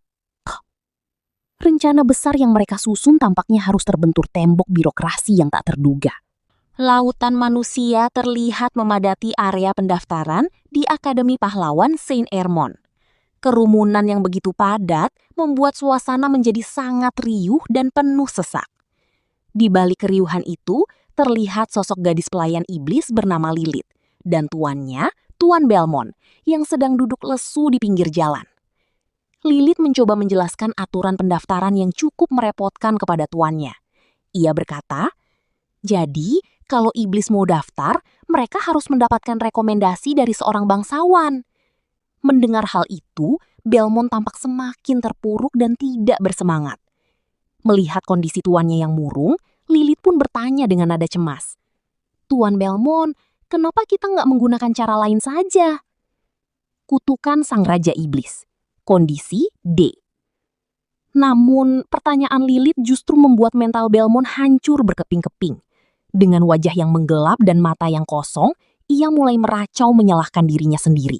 Rencana besar yang mereka susun tampaknya harus terbentur tembok birokrasi yang tak terduga. Lautan manusia terlihat memadati area pendaftaran di Akademi Pahlawan Saint Ermon. Kerumunan yang begitu padat membuat suasana menjadi sangat riuh dan penuh sesak. Di balik keriuhan itu, terlihat sosok gadis pelayan iblis bernama Lilith dan tuannya, Tuan Belmont, yang sedang duduk lesu di pinggir jalan. Lilith mencoba menjelaskan aturan pendaftaran yang cukup merepotkan kepada tuannya. Ia berkata, "Jadi, kalau iblis mau daftar, mereka harus mendapatkan rekomendasi dari seorang bangsawan." Mendengar hal itu, Belmont tampak semakin terpuruk dan tidak bersemangat. Melihat kondisi tuannya yang murung, Lilith pun bertanya dengan nada cemas, "Tuan Belmont, kenapa kita nggak menggunakan cara lain saja?" Kutukan sang Raja Iblis. Kondisi D. Namun, pertanyaan Lilith justru membuat mental Belmont hancur berkeping-keping. Dengan wajah yang menggelap dan mata yang kosong, ia mulai meracau menyalahkan dirinya sendiri.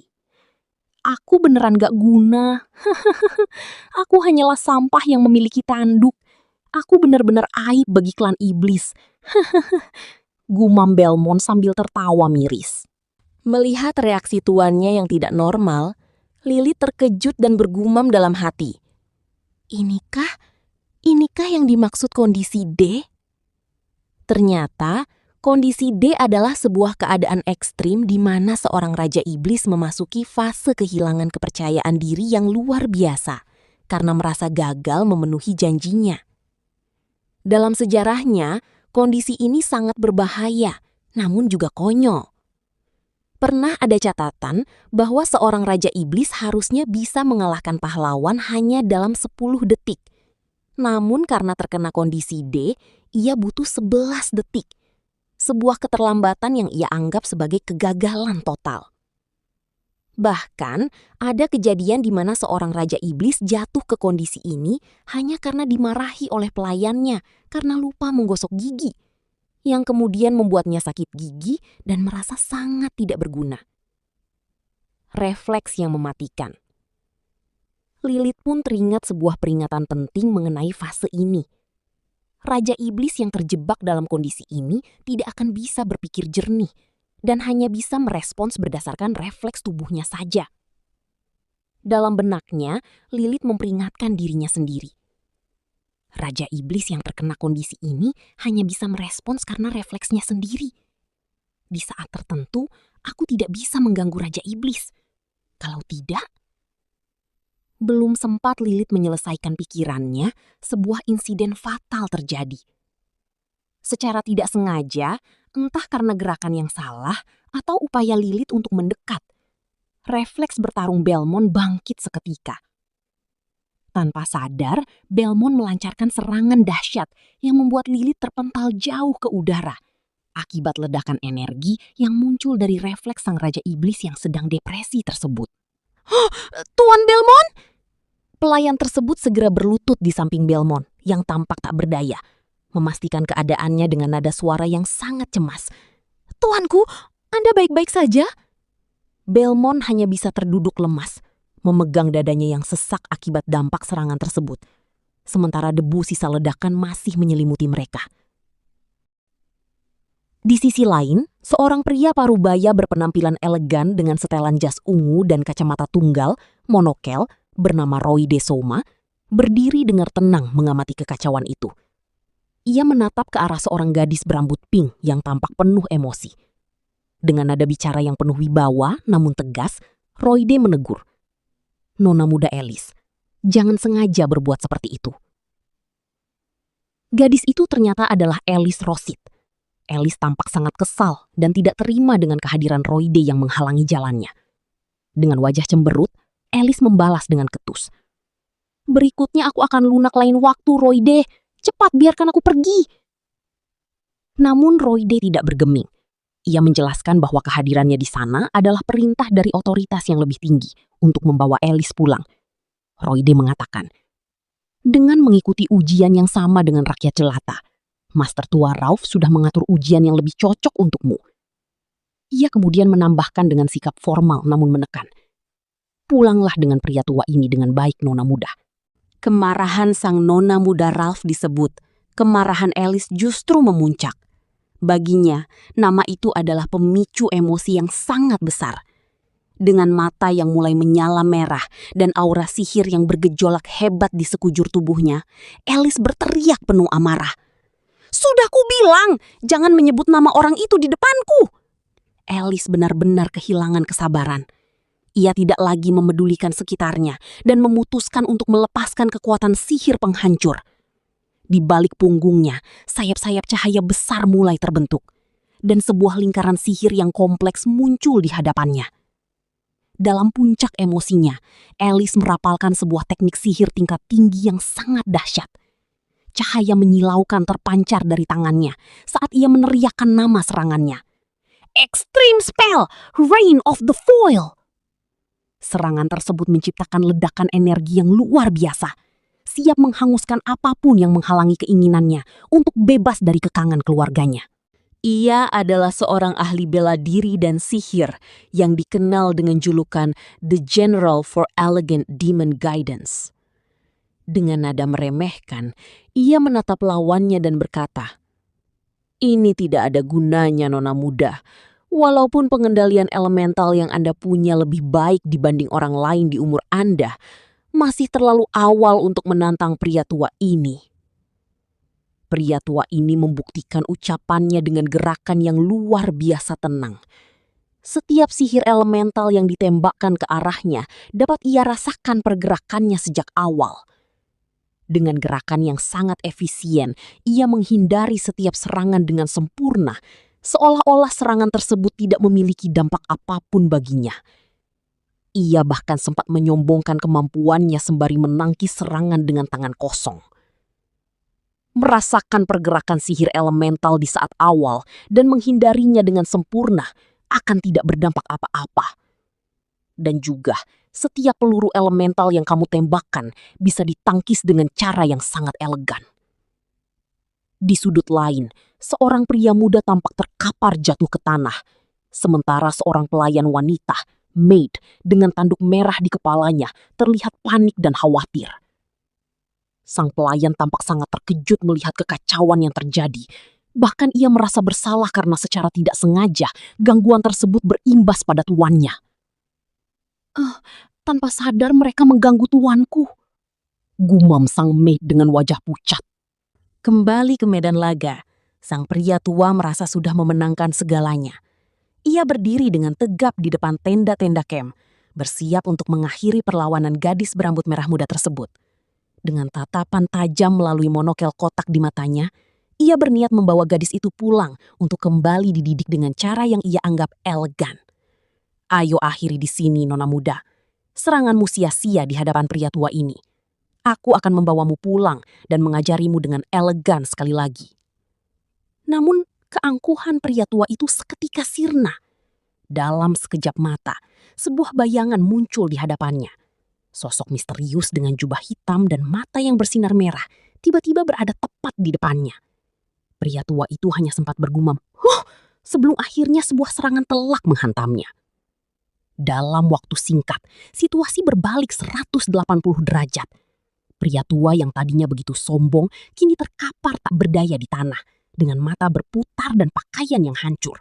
"Aku beneran gak guna. Aku hanyalah sampah yang memiliki tanduk. Aku benar-benar aib bagi klan iblis." Gumam Belmont sambil tertawa miris. Melihat reaksi tuannya yang tidak normal, Lilith terkejut dan bergumam dalam hati. Inikah yang dimaksud kondisi D? Ternyata, kondisi D adalah sebuah keadaan ekstrim di mana seorang Raja Iblis memasuki fase kehilangan kepercayaan diri yang luar biasa karena merasa gagal memenuhi janjinya. Dalam sejarahnya, kondisi ini sangat berbahaya, namun juga konyol. Pernah ada catatan bahwa seorang Raja Iblis harusnya bisa mengalahkan pahlawan hanya dalam 10 detik. Namun karena terkena kondisi D, ia butuh 11 detik. Sebuah keterlambatan yang ia anggap sebagai kegagalan total. Bahkan, ada kejadian di mana seorang raja iblis jatuh ke kondisi ini hanya karena dimarahi oleh pelayannya karena lupa menggosok gigi, yang kemudian membuatnya sakit gigi dan merasa sangat tidak berguna. Refleks yang mematikan. Lilith pun teringat sebuah peringatan penting mengenai fase ini. Raja iblis yang terjebak dalam kondisi ini tidak akan bisa berpikir jernih dan hanya bisa merespons berdasarkan refleks tubuhnya saja. Dalam benaknya, Lilith memperingatkan dirinya sendiri. Raja iblis yang terkena kondisi ini hanya bisa merespons karena refleksnya sendiri. Di saat tertentu, aku tidak bisa mengganggu Raja Iblis. Kalau tidak, belum sempat Lilith menyelesaikan pikirannya, sebuah insiden fatal terjadi. Secara tidak sengaja, entah karena gerakan yang salah atau upaya Lilith untuk mendekat, refleks bertarung Belmont bangkit seketika. Tanpa sadar, Belmont melancarkan serangan dahsyat yang membuat Lilith terpental jauh ke udara akibat ledakan energi yang muncul dari refleks sang Raja Iblis yang sedang depresi tersebut. Tuan Belmont! Pelayan tersebut segera berlutut di samping Belmont yang tampak tak berdaya, memastikan keadaannya dengan nada suara yang sangat cemas. Tuanku, Anda baik-baik saja? Belmont hanya bisa terduduk lemas, memegang dadanya yang sesak akibat dampak serangan tersebut, sementara debu sisa ledakan masih menyelimuti mereka. Di sisi lain, seorang pria parubaya berpenampilan elegan dengan setelan jas ungu dan kacamata tunggal, monokel, bernama Roy de Soma, berdiri dengar tenang mengamati kekacauan itu. Ia menatap ke arah seorang gadis berambut pink yang tampak penuh emosi. Dengan nada bicara yang penuh wibawa namun tegas, Roy de menegur. Nona muda Alice, jangan sengaja berbuat seperti itu. Gadis itu ternyata adalah Alice Rosit. Alice tampak sangat kesal dan tidak terima dengan kehadiran Roy de yang menghalangi jalannya. Dengan wajah cemberut, Alice membalas dengan ketus. Berikutnya aku akan lunak lain waktu, Roy de. Cepat biarkan aku pergi. Namun Roy de tidak bergeming. Ia menjelaskan bahwa kehadirannya di sana adalah perintah dari otoritas yang lebih tinggi untuk membawa Alice pulang. Roy de mengatakan, dengan mengikuti ujian yang sama dengan rakyat jelata, Master tua Rauf sudah mengatur ujian yang lebih cocok untukmu. Ia kemudian menambahkan dengan sikap formal namun menekan. Pulanglah dengan pria tua ini dengan baik, Nona muda. Kemarahan sang Nona muda Ralph disebut. Kemarahan Alice justru memuncak. Baginya, nama itu adalah pemicu emosi yang sangat besar. Dengan mata yang mulai menyala merah dan aura sihir yang bergejolak hebat di sekujur tubuhnya, Alice berteriak penuh amarah. Sudah kubilang, jangan menyebut nama orang itu di depanku. Alice benar-benar kehilangan kesabaran. Ia tidak lagi memedulikan sekitarnya dan memutuskan untuk melepaskan kekuatan sihir penghancur. Di balik punggungnya, sayap-sayap cahaya besar mulai terbentuk. Dan sebuah lingkaran sihir yang kompleks muncul di hadapannya. Dalam puncak emosinya, Alice merapalkan sebuah teknik sihir tingkat tinggi yang sangat dahsyat. Cahaya menyilaukan terpancar dari tangannya saat ia meneriakkan nama serangannya. Extreme Spell, Rain of the Foil. Serangan tersebut menciptakan ledakan energi yang luar biasa, siap menghanguskan apapun yang menghalangi keinginannya untuk bebas dari kekangan keluarganya. Ia adalah seorang ahli bela diri dan sihir yang dikenal dengan julukan The General for Elegant Demon Guidance. Dengan nada meremehkan, ia menatap lawannya dan berkata, "Ini tidak ada gunanya, Nona muda. Walaupun pengendalian elemental yang Anda punya lebih baik dibanding orang lain di umur Anda, masih terlalu awal untuk menantang pria tua ini." Pria tua ini membuktikan ucapannya dengan gerakan yang luar biasa tenang. Setiap sihir elemental yang ditembakkan ke arahnya dapat ia rasakan pergerakannya sejak awal. Dengan gerakan yang sangat efisien, ia menghindari setiap serangan dengan sempurna, seolah-olah serangan tersebut tidak memiliki dampak apapun baginya. Ia bahkan sempat menyombongkan kemampuannya sembari menangkis serangan dengan tangan kosong. Merasakan pergerakan sihir elemental di saat awal dan menghindarinya dengan sempurna akan tidak berdampak apa-apa. Dan juga, setiap peluru elemental yang kamu tembakkan bisa ditangkis dengan cara yang sangat elegan. Di sudut lain, seorang pria muda tampak terkapar jatuh ke tanah, sementara seorang pelayan wanita, maid, dengan tanduk merah di kepalanya, terlihat panik dan khawatir. Sang pelayan tampak sangat terkejut melihat kekacauan yang terjadi. Bahkan ia merasa bersalah karena secara tidak sengaja gangguan tersebut berimbas pada tuannya. Tanpa sadar mereka mengganggu tuanku, gumam sang maid dengan wajah pucat. Kembali ke medan laga, sang pria tua merasa sudah memenangkan segalanya. Ia berdiri dengan tegap di depan tenda-tenda camp, bersiap untuk mengakhiri perlawanan gadis berambut merah muda tersebut. Dengan tatapan tajam melalui monokel kotak di matanya, ia berniat membawa gadis itu pulang untuk kembali dididik dengan cara yang ia anggap elegan. Ayo akhiri di sini, nona muda. Seranganmu sia-sia di hadapan pria tua ini. Aku akan membawamu pulang dan mengajarimu dengan elegan sekali lagi. Namun, keangkuhan pria tua itu seketika sirna. Dalam sekejap mata, sebuah bayangan muncul di hadapannya. Sosok misterius dengan jubah hitam dan mata yang bersinar merah tiba-tiba berada tepat di depannya. Pria tua itu hanya sempat bergumam, "Huh!" sebelum akhirnya sebuah serangan telak menghantamnya. Dalam waktu singkat, situasi berbalik 180 derajat. Pria tua yang tadinya begitu sombong, kini terkapar tak berdaya di tanah, dengan mata berputar dan pakaian yang hancur.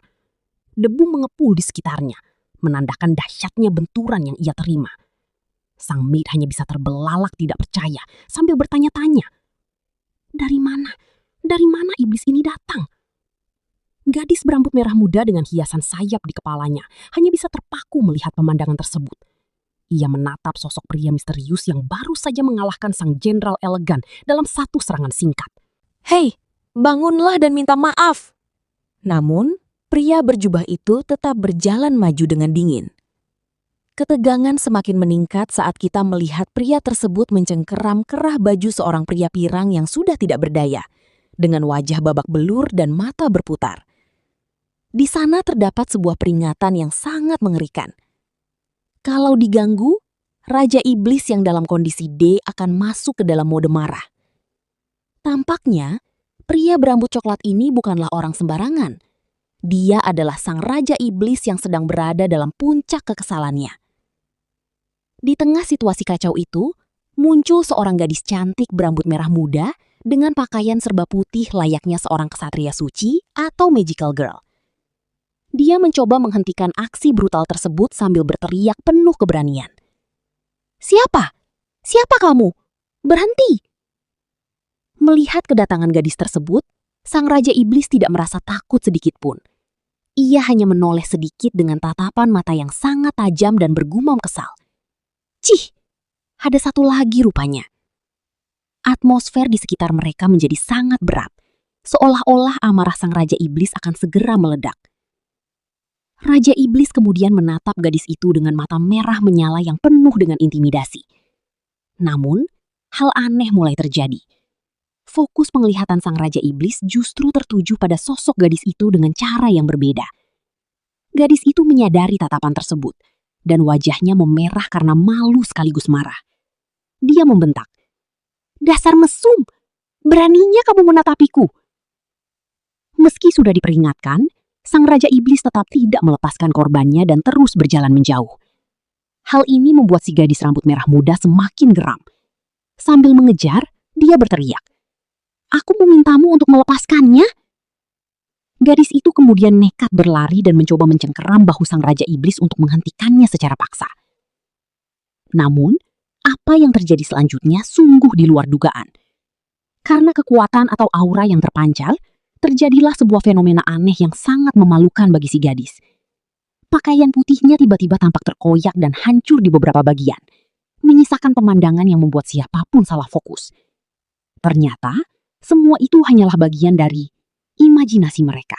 Debu mengepul di sekitarnya, menandakan dahsyatnya benturan yang ia terima. Sang maid hanya bisa terbelalak tidak percaya, sambil bertanya-tanya. Dari mana iblis ini datang? Gadis berambut merah muda dengan hiasan sayap di kepalanya hanya bisa terpaku melihat pemandangan tersebut. Ia menatap sosok pria misterius yang baru saja mengalahkan sang jenderal elegan dalam satu serangan singkat. Hei, bangunlah dan minta maaf. Namun, pria berjubah itu tetap berjalan maju dengan dingin. Ketegangan semakin meningkat saat kita melihat pria tersebut mencengkeram kerah baju seorang pria pirang yang sudah tidak berdaya, dengan wajah babak belur dan mata berputar. Di sana terdapat sebuah peringatan yang sangat mengerikan. Kalau diganggu, Raja Iblis yang dalam kondisi D akan masuk ke dalam mode marah. Tampaknya, pria berambut coklat ini bukanlah orang sembarangan. Dia adalah sang Raja Iblis yang sedang berada dalam puncak kekesalannya. Di tengah situasi kacau itu, muncul seorang gadis cantik berambut merah muda dengan pakaian serba putih layaknya seorang ksatria suci atau magical girl. Dia mencoba menghentikan aksi brutal tersebut sambil berteriak penuh keberanian. "Siapa? Siapa kamu? Berhenti!" Melihat kedatangan gadis tersebut, sang Raja Iblis tidak merasa takut sedikit pun. Ia hanya menoleh sedikit dengan tatapan mata yang sangat tajam dan bergumam kesal. Cih, ada satu lagi rupanya. Atmosfer di sekitar mereka menjadi sangat berat, seolah-olah amarah sang Raja Iblis akan segera meledak. Raja Iblis kemudian menatap gadis itu dengan mata merah menyala yang penuh dengan intimidasi. Namun, hal aneh mulai terjadi. Fokus penglihatan sang Raja Iblis justru tertuju pada sosok gadis itu dengan cara yang berbeda. Gadis itu menyadari tatapan tersebut, dan wajahnya memerah karena malu sekaligus marah. Dia membentak, "Dasar mesum! Beraninya kamu menatapiku!" Meski sudah diperingatkan, sang Raja Iblis tetap tidak melepaskan korbannya dan terus berjalan menjauh. Hal ini membuat si gadis rambut merah muda semakin geram. Sambil mengejar, dia berteriak, "Aku memintamu untuk melepaskannya." Gadis itu kemudian nekat berlari dan mencoba mencengkeram bahu sang Raja Iblis untuk menghentikannya secara paksa. Namun, apa yang terjadi selanjutnya sungguh di luar dugaan. Karena kekuatan atau aura yang terpancar, terjadilah sebuah fenomena aneh yang sangat memalukan bagi si gadis. Pakaian putihnya tiba-tiba tampak terkoyak dan hancur di beberapa bagian, menyisakan pemandangan yang membuat siapapun salah fokus. Ternyata, semua itu hanyalah bagian dari imajinasi mereka,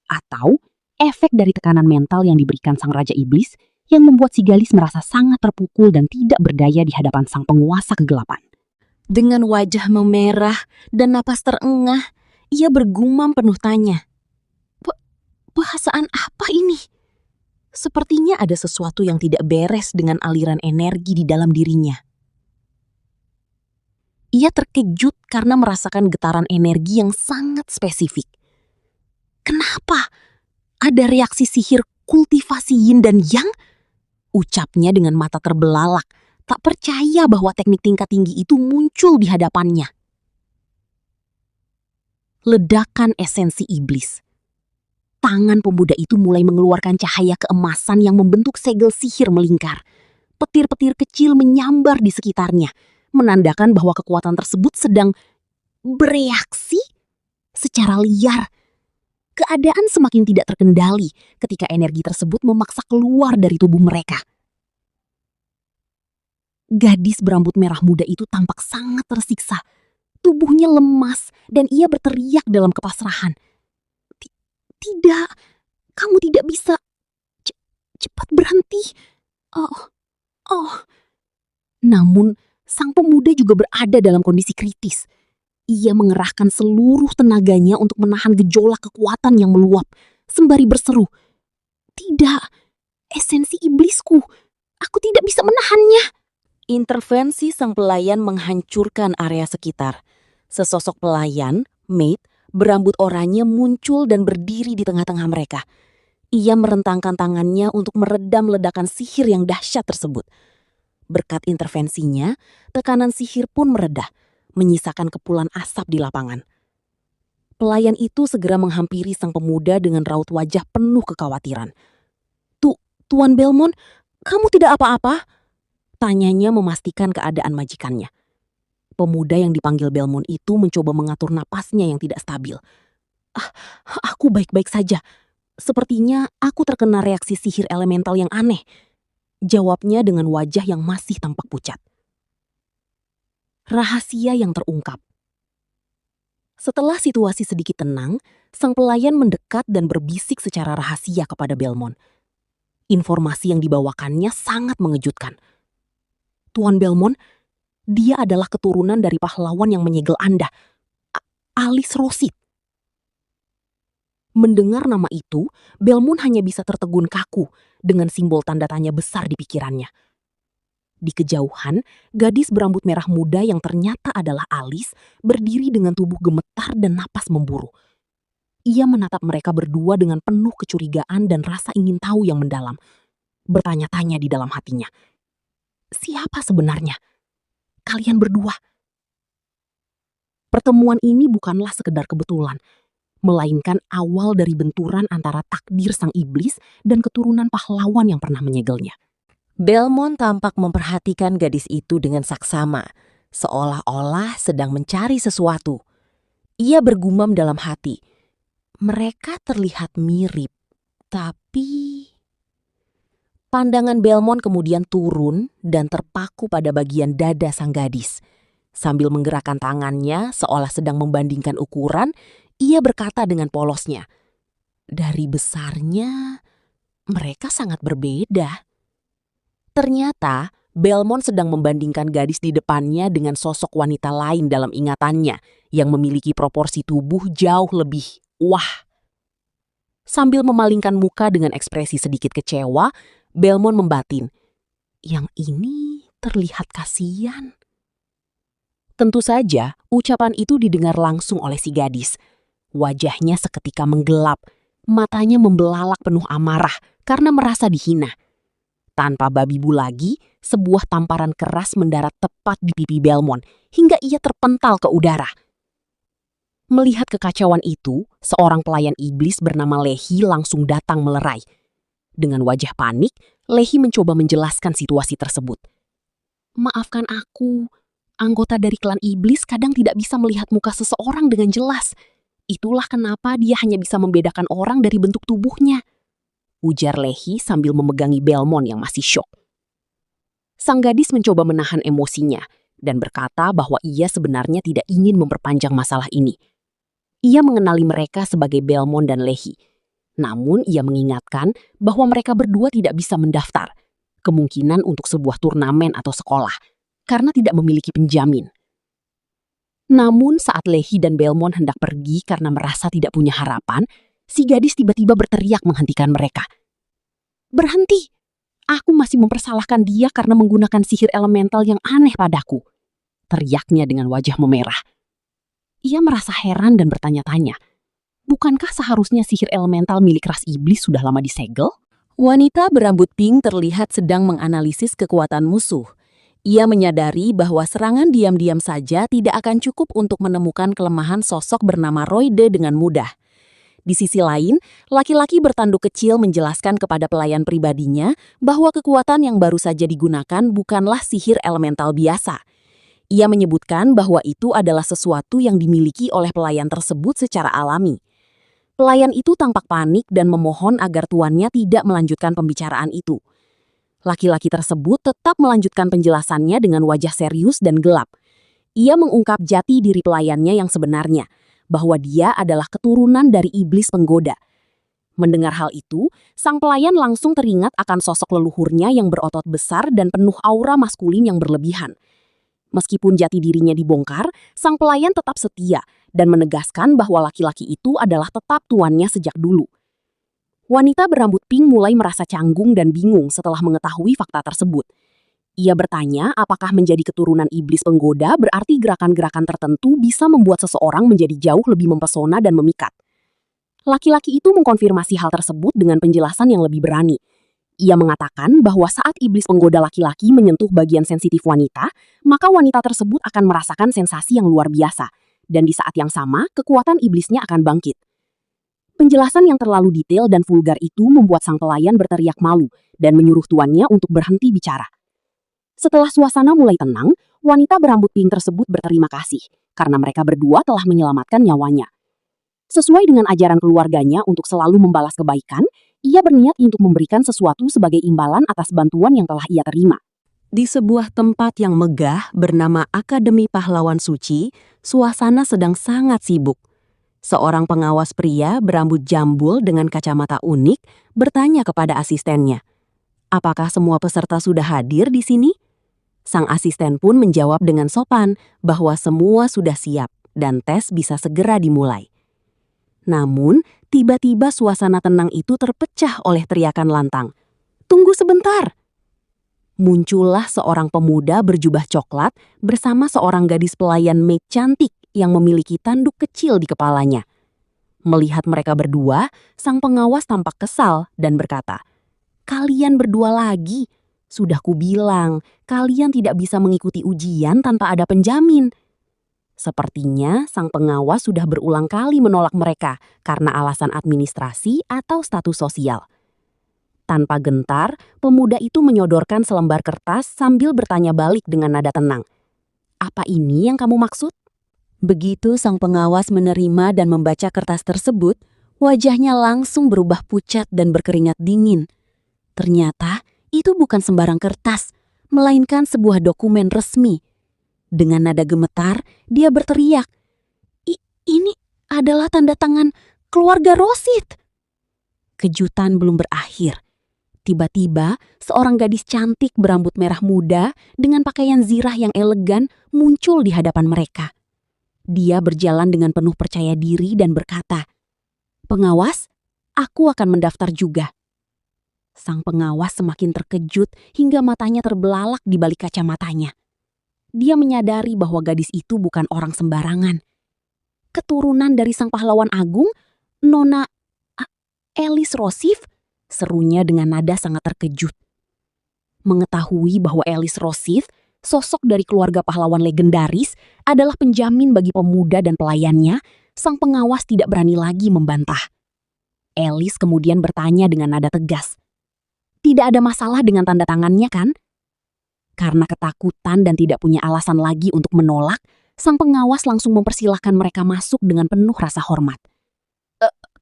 atau efek dari tekanan mental yang diberikan sang Raja Iblis yang membuat si gadis merasa sangat terpukul dan tidak berdaya di hadapan sang penguasa kegelapan. Dengan wajah memerah dan napas terengah, ia bergumam penuh tanya, Perasaan apa ini? Sepertinya ada sesuatu yang tidak beres dengan aliran energi di dalam dirinya. Ia terkejut karena merasakan getaran energi yang sangat spesifik. Kenapa? Ada reaksi sihir kultivasi yin dan yang? Ucapnya dengan mata terbelalak, tak percaya bahwa teknik tingkat tinggi itu muncul di hadapannya. Ledakan esensi iblis. Tangan pemuda itu mulai mengeluarkan cahaya keemasan yang membentuk segel sihir melingkar. Petir-petir kecil menyambar di sekitarnya, menandakan bahwa kekuatan tersebut sedang bereaksi secara liar. Keadaan semakin tidak terkendali ketika energi tersebut memaksa keluar dari tubuh mereka. Gadis berambut merah muda itu tampak sangat tersiksa. Tubuhnya lemas dan ia berteriak dalam kepasrahan. Tidak, kamu tidak bisa. Cepat berhenti. Oh. Namun, sang pemuda juga berada dalam kondisi kritis. Ia mengerahkan seluruh tenaganya untuk menahan gejolak kekuatan yang meluap, sembari berseru, "Tidak, esensi iblisku, aku tidak bisa menahannya." Intervensi sang pelayan menghancurkan area sekitar. Sesosok pelayan, maid, berambut oranye muncul dan berdiri di tengah-tengah mereka. Ia merentangkan tangannya untuk meredam ledakan sihir yang dahsyat tersebut. Berkat intervensinya, tekanan sihir pun meredah, menyisakan kepulan asap di lapangan. Pelayan itu segera menghampiri sang pemuda dengan raut wajah penuh kekhawatiran. Tuan Belmont, kamu tidak apa-apa?" Tanyanya memastikan keadaan majikannya. Pemuda yang dipanggil Belmont itu mencoba mengatur napasnya yang tidak stabil. Aku baik-baik saja. Sepertinya aku terkena reaksi sihir elemental yang aneh." Jawabnya dengan wajah yang masih tampak pucat. Rahasia yang terungkap. Setelah situasi sedikit tenang, sang pelayan mendekat dan berbisik secara rahasia kepada Belmont. Informasi yang dibawakannya sangat mengejutkan. "Tuan Belmont, dia adalah keturunan dari pahlawan yang menyegel Anda, Alice Rosit." Mendengar nama itu, Belmont hanya bisa tertegun kaku dengan simbol tanda tanya besar di pikirannya. Di kejauhan, gadis berambut merah muda yang ternyata adalah Alice berdiri dengan tubuh gemetar dan napas memburu. Ia menatap mereka berdua dengan penuh kecurigaan dan rasa ingin tahu yang mendalam. Bertanya-tanya di dalam hatinya, "Siapa sebenarnya kalian berdua?" Pertemuan ini bukanlah sekedar kebetulan, melainkan awal dari benturan antara takdir sang iblis dan keturunan pahlawan yang pernah menyegelnya. Belmont tampak memperhatikan gadis itu dengan saksama, seolah-olah sedang mencari sesuatu. Ia bergumam dalam hati, mereka terlihat mirip, tapi... Pandangan Belmont kemudian turun dan terpaku pada bagian dada sang gadis. Sambil menggerakkan tangannya seolah sedang membandingkan ukuran, ia berkata dengan polosnya, "Dari besarnya, mereka sangat berbeda." Ternyata, Belmont sedang membandingkan gadis di depannya dengan sosok wanita lain dalam ingatannya yang memiliki proporsi tubuh jauh lebih wah. Sambil memalingkan muka dengan ekspresi sedikit kecewa, Belmont membatin, "Yang ini terlihat kasihan." Tentu saja, ucapan itu didengar langsung oleh si gadis. Wajahnya seketika menggelap, matanya membelalak penuh amarah karena merasa dihina. Tanpa babi bu lagi, sebuah tamparan keras mendarat tepat di pipi Belmont hingga ia terpental ke udara. Melihat kekacauan itu, seorang pelayan iblis bernama Lehi langsung datang melerai. Dengan wajah panik, Lehi mencoba menjelaskan situasi tersebut. "Maafkan aku, anggota dari klan iblis kadang tidak bisa melihat muka seseorang dengan jelas. Itulah kenapa dia hanya bisa membedakan orang dari bentuk tubuhnya," ujar Lehi sambil memegangi Belmont yang masih syok. Sang gadis mencoba menahan emosinya dan berkata bahwa ia sebenarnya tidak ingin memperpanjang masalah ini. Ia mengenali mereka sebagai Belmont dan Lehi. Namun ia mengingatkan bahwa mereka berdua tidak bisa mendaftar, kemungkinan untuk sebuah turnamen atau sekolah, karena tidak memiliki penjamin. Namun saat Lehi dan Belmont hendak pergi karena merasa tidak punya harapan, si gadis tiba-tiba berteriak menghentikan mereka. Berhenti! Aku masih mempersalahkan dia karena menggunakan sihir elemental yang aneh padaku. Teriaknya dengan wajah memerah. Ia merasa heran dan bertanya-tanya, bukankah seharusnya sihir elemental milik ras iblis sudah lama disegel? Wanita berambut pink terlihat sedang menganalisis kekuatan musuh. Ia menyadari bahwa serangan diam-diam saja tidak akan cukup untuk menemukan kelemahan sosok bernama Roide dengan mudah. Di sisi lain, laki-laki bertanduk kecil menjelaskan kepada pelayan pribadinya bahwa kekuatan yang baru saja digunakan bukanlah sihir elemental biasa. Ia menyebutkan bahwa itu adalah sesuatu yang dimiliki oleh pelayan tersebut secara alami. Pelayan itu tampak panik dan memohon agar tuannya tidak melanjutkan pembicaraan itu. Laki-laki tersebut tetap melanjutkan penjelasannya dengan wajah serius dan gelap. Ia mengungkap jati diri pelayannya yang sebenarnya, bahwa dia adalah keturunan dari iblis penggoda. Mendengar hal itu, sang pelayan langsung teringat akan sosok leluhurnya yang berotot besar dan penuh aura maskulin yang berlebihan. Meskipun jati dirinya dibongkar, sang pelayan tetap setia dan menegaskan bahwa laki-laki itu adalah tetap tuannya sejak dulu. Wanita berambut pink mulai merasa canggung dan bingung setelah mengetahui fakta tersebut. Ia bertanya apakah menjadi keturunan iblis penggoda berarti gerakan-gerakan tertentu bisa membuat seseorang menjadi jauh lebih mempesona dan memikat. Laki-laki itu mengkonfirmasi hal tersebut dengan penjelasan yang lebih berani. Ia mengatakan bahwa saat iblis penggoda laki-laki menyentuh bagian sensitif wanita, maka wanita tersebut akan merasakan sensasi yang luar biasa, dan di saat yang sama, kekuatan iblisnya akan bangkit. Penjelasan yang terlalu detail dan vulgar itu membuat sang pelayan berteriak malu dan menyuruh tuannya untuk berhenti bicara. Setelah suasana mulai tenang, wanita berambut pink tersebut berterima kasih karena mereka berdua telah menyelamatkan nyawanya. Sesuai dengan ajaran keluarganya untuk selalu membalas kebaikan, ia berniat untuk memberikan sesuatu sebagai imbalan atas bantuan yang telah ia terima. Di sebuah tempat yang megah bernama Akademi Pahlawan Suci, suasana sedang sangat sibuk. Seorang pengawas pria berambut jambul dengan kacamata unik bertanya kepada asistennya, "Apakah semua peserta sudah hadir di sini?" Sang asisten pun menjawab dengan sopan bahwa semua sudah siap dan tes bisa segera dimulai. Namun, tiba-tiba suasana tenang itu terpecah oleh teriakan lantang. "Tunggu sebentar!" Muncullah seorang pemuda berjubah coklat bersama seorang gadis pelayan maid cantik yang memiliki tanduk kecil di kepalanya. Melihat mereka berdua, sang pengawas tampak kesal dan berkata, "Kalian berdua lagi? Sudah kubilang, kalian tidak bisa mengikuti ujian tanpa ada penjamin." Sepertinya sang pengawas sudah berulang kali menolak mereka karena alasan administrasi atau status sosial. Tanpa gentar, pemuda itu menyodorkan selembar kertas sambil bertanya balik dengan nada tenang. "Apa ini yang kamu maksud?" Begitu sang pengawas menerima dan membaca kertas tersebut, wajahnya langsung berubah pucat dan berkeringat dingin. Ternyata itu bukan sembarang kertas, melainkan sebuah dokumen resmi. Dengan nada gemetar, dia berteriak, "Ini adalah tanda tangan keluarga Rosid." Kejutan belum berakhir. Tiba-tiba, seorang gadis cantik berambut merah muda dengan pakaian zirah yang elegan muncul di hadapan mereka. Dia berjalan dengan penuh percaya diri dan berkata, "Pengawas, aku akan mendaftar juga." Sang pengawas semakin terkejut hingga matanya terbelalak di balik kacamatanya. Dia menyadari bahwa gadis itu bukan orang sembarangan. Keturunan dari sang pahlawan agung, Nona Elis Rosif, serunya dengan nada sangat terkejut. Mengetahui bahwa Elis Rosif, sosok dari keluarga pahlawan legendaris, adalah penjamin bagi pemuda dan pelayannya, sang pengawas tidak berani lagi membantah. Elis kemudian bertanya dengan nada tegas, "Tidak ada masalah dengan tanda tangannya, kan?" Karena ketakutan dan tidak punya alasan lagi untuk menolak, sang pengawas langsung mempersilahkan mereka masuk dengan penuh rasa hormat.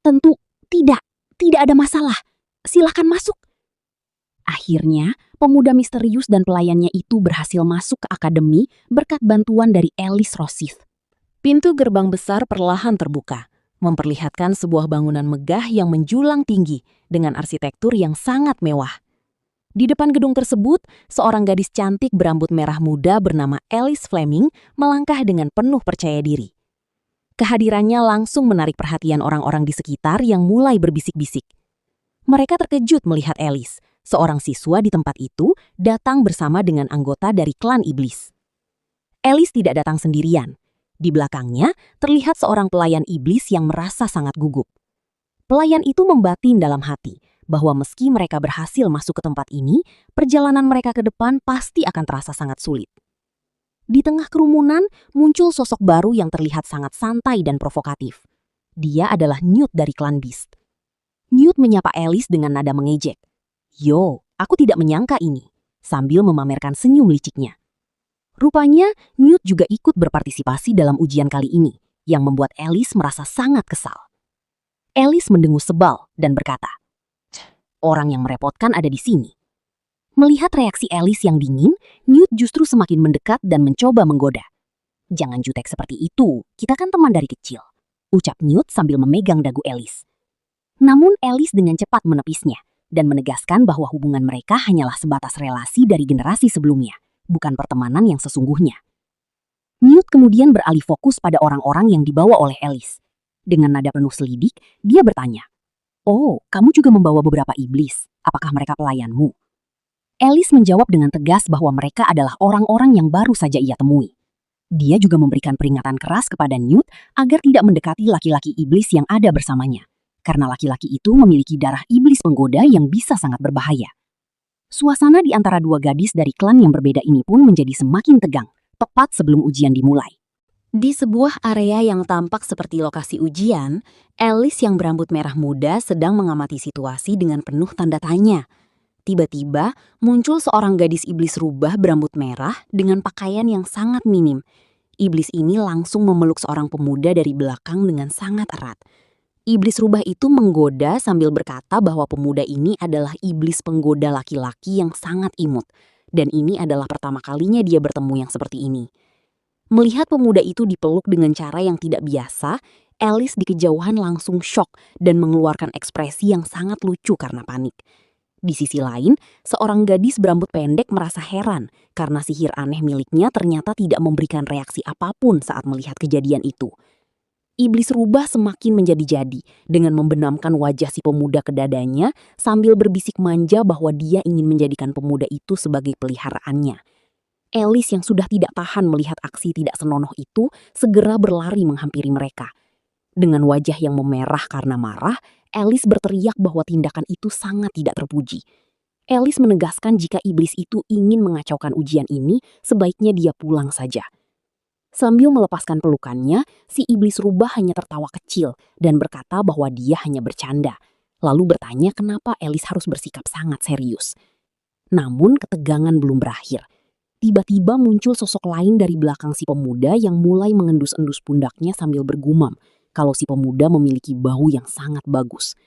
Tentu tidak ada masalah. Silakan masuk." Akhirnya, pemuda misterius dan pelayannya itu berhasil masuk ke akademi berkat bantuan dari Elis Rosif. Pintu gerbang besar perlahan terbuka, memperlihatkan sebuah bangunan megah yang menjulang tinggi dengan arsitektur yang sangat mewah. Di depan gedung tersebut, seorang gadis cantik berambut merah muda bernama Alice Fleming melangkah dengan penuh percaya diri. Kehadirannya langsung menarik perhatian orang-orang di sekitar yang mulai berbisik-bisik. Mereka terkejut melihat Alice, seorang siswa di tempat itu, datang bersama dengan anggota dari klan iblis. Alice tidak datang sendirian. Di belakangnya, terlihat seorang pelayan iblis yang merasa sangat gugup. Pelayan itu membatin dalam hati bahwa meski mereka berhasil masuk ke tempat ini, perjalanan mereka ke depan pasti akan terasa sangat sulit. Di tengah kerumunan, muncul sosok baru yang terlihat sangat santai dan provokatif. Dia adalah Newt dari klan Beast. Newt menyapa Alice dengan nada mengejek. "Yo, aku tidak menyangka ini," sambil memamerkan senyum liciknya. Rupanya, Newt juga ikut berpartisipasi dalam ujian kali ini, yang membuat Alice merasa sangat kesal. Alice mendengus sebal dan berkata, "Orang yang merepotkan ada di sini." Melihat reaksi Alice yang dingin, Newt justru semakin mendekat dan mencoba menggoda. "Jangan jutek seperti itu, kita kan teman dari kecil," ucap Newt sambil memegang dagu Alice. Namun Alice dengan cepat menepisnya dan menegaskan bahwa hubungan mereka hanyalah sebatas relasi dari generasi sebelumnya, bukan pertemanan yang sesungguhnya. Newt kemudian beralih fokus pada orang-orang yang dibawa oleh Alice. Dengan nada penuh selidik, dia bertanya, "Oh, kamu juga membawa beberapa iblis. Apakah mereka pelayanmu?" Alice menjawab dengan tegas bahwa mereka adalah orang-orang yang baru saja ia temui. Dia juga memberikan peringatan keras kepada Newt agar tidak mendekati laki-laki iblis yang ada bersamanya, karena laki-laki itu memiliki darah iblis penggoda yang bisa sangat berbahaya. Suasana di antara dua gadis dari klan yang berbeda ini pun menjadi semakin tegang, tepat sebelum ujian dimulai. Di sebuah area yang tampak seperti lokasi ujian, Alice yang berambut merah muda sedang mengamati situasi dengan penuh tanda tanya. Tiba-tiba muncul seorang gadis iblis rubah berambut merah dengan pakaian yang sangat minim. Iblis ini langsung memeluk seorang pemuda dari belakang dengan sangat erat. Iblis rubah itu menggoda sambil berkata bahwa pemuda ini adalah iblis penggoda laki-laki yang sangat imut. Dan ini adalah pertama kalinya dia bertemu yang seperti ini. Melihat pemuda itu dipeluk dengan cara yang tidak biasa, Alice di kejauhan langsung syok dan mengeluarkan ekspresi yang sangat lucu karena panik. Di sisi lain, seorang gadis berambut pendek merasa heran karena sihir aneh miliknya ternyata tidak memberikan reaksi apapun saat melihat kejadian itu. Iblis rubah semakin menjadi-jadi dengan membenamkan wajah si pemuda ke dadanya sambil berbisik manja bahwa dia ingin menjadikan pemuda itu sebagai peliharaannya. Alice yang sudah tidak tahan melihat aksi tidak senonoh itu segera berlari menghampiri mereka. Dengan wajah yang memerah karena marah, Alice berteriak bahwa tindakan itu sangat tidak terpuji. Alice menegaskan jika iblis itu ingin mengacaukan ujian ini, sebaiknya dia pulang saja. Sambil melepaskan pelukannya, si iblis rubah hanya tertawa kecil dan berkata bahwa dia hanya bercanda. Lalu bertanya kenapa Alice harus bersikap sangat serius. Namun ketegangan belum berakhir. Tiba-tiba muncul sosok lain dari belakang si pemuda yang mulai mengendus-endus pundaknya sambil bergumam kalau si pemuda memiliki bau yang sangat bagus.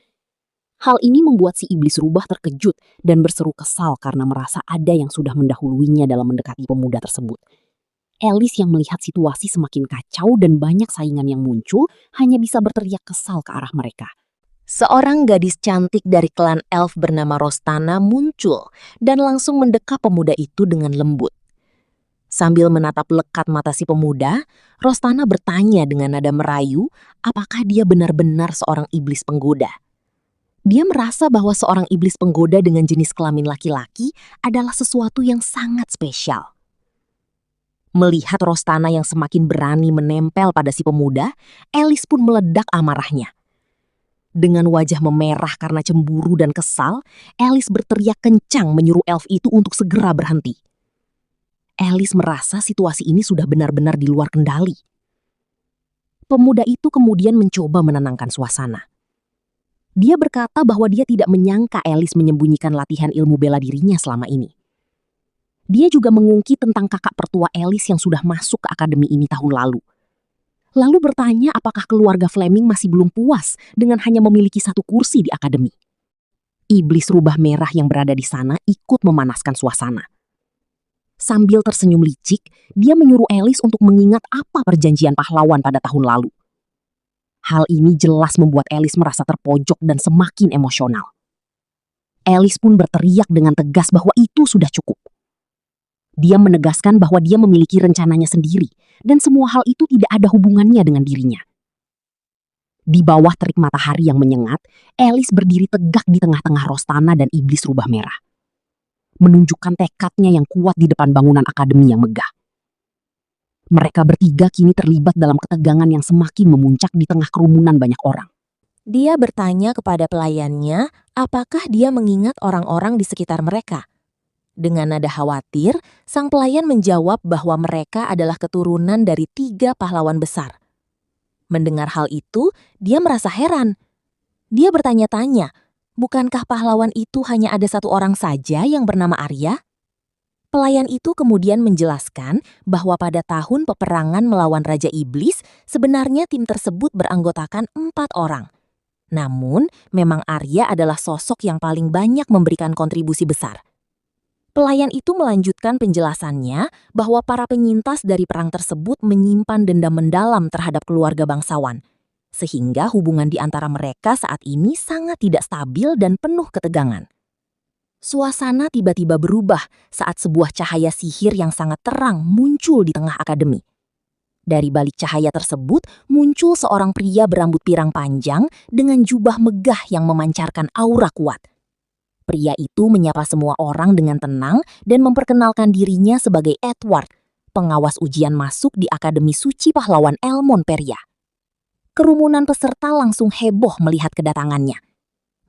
Hal ini membuat si iblis rubah terkejut dan berseru kesal karena merasa ada yang sudah mendahuluinya dalam mendekati pemuda tersebut. Alice yang melihat situasi semakin kacau dan banyak saingan yang muncul hanya bisa berteriak kesal ke arah mereka. Seorang gadis cantik dari klan elf bernama Rostana muncul dan langsung mendekap pemuda itu dengan lembut. Sambil menatap lekat mata si pemuda, Rostana bertanya dengan nada merayu apakah dia benar-benar seorang iblis penggoda. Dia merasa bahwa seorang iblis penggoda dengan jenis kelamin laki-laki adalah sesuatu yang sangat spesial. Melihat Rostana yang semakin berani menempel pada si pemuda, Alice pun meledak amarahnya. Dengan wajah memerah karena cemburu dan kesal, Alice berteriak kencang menyuruh elf itu untuk segera berhenti. Alice merasa situasi ini sudah benar-benar di luar kendali. Pemuda itu kemudian mencoba menenangkan suasana. Dia berkata bahwa dia tidak menyangka Alice menyembunyikan latihan ilmu bela dirinya selama ini. Dia juga mengungkit tentang kakak pertua Alice yang sudah masuk ke akademi ini tahun lalu. Lalu bertanya apakah keluarga Fleming masih belum puas dengan hanya memiliki satu kursi di akademi. Iblis rubah merah yang berada di sana ikut memanaskan suasana. Sambil tersenyum licik, dia menyuruh Alice untuk mengingat apa perjanjian pahlawan pada tahun lalu. Hal ini jelas membuat Alice merasa terpojok dan semakin emosional. Alice pun berteriak dengan tegas bahwa itu sudah cukup. Dia menegaskan bahwa dia memiliki rencananya sendiri dan semua hal itu tidak ada hubungannya dengan dirinya. Di bawah terik matahari yang menyengat, Alice berdiri tegak di tengah-tengah Rostana dan iblis rubah merah, menunjukkan tekadnya yang kuat di depan bangunan akademi yang megah. Mereka bertiga kini terlibat dalam ketegangan yang semakin memuncak di tengah kerumunan banyak orang. Dia bertanya kepada pelayannya apakah dia mengingat orang-orang di sekitar mereka. Dengan nada khawatir, sang pelayan menjawab bahwa mereka adalah keturunan dari 3 pahlawan besar. Mendengar hal itu, dia merasa heran. Dia bertanya-tanya, bukankah pahlawan itu hanya ada 1 orang saja yang bernama Arya? Pelayan itu kemudian menjelaskan bahwa pada tahun peperangan melawan Raja Iblis, sebenarnya tim tersebut beranggotakan 4 orang. Namun, memang Arya adalah sosok yang paling banyak memberikan kontribusi besar. Pelayan itu melanjutkan penjelasannya bahwa para penyintas dari perang tersebut menyimpan dendam mendalam terhadap keluarga bangsawan, sehingga hubungan di antara mereka saat ini sangat tidak stabil dan penuh ketegangan. Suasana tiba-tiba berubah saat sebuah cahaya sihir yang sangat terang muncul di tengah akademi. Dari balik cahaya tersebut muncul seorang pria berambut pirang panjang dengan jubah megah yang memancarkan aura kuat. Pria itu menyapa semua orang dengan tenang dan memperkenalkan dirinya sebagai Edward, pengawas ujian masuk di Akademi Suci Pahlawan Elmon Peria. Kerumunan peserta langsung heboh melihat kedatangannya.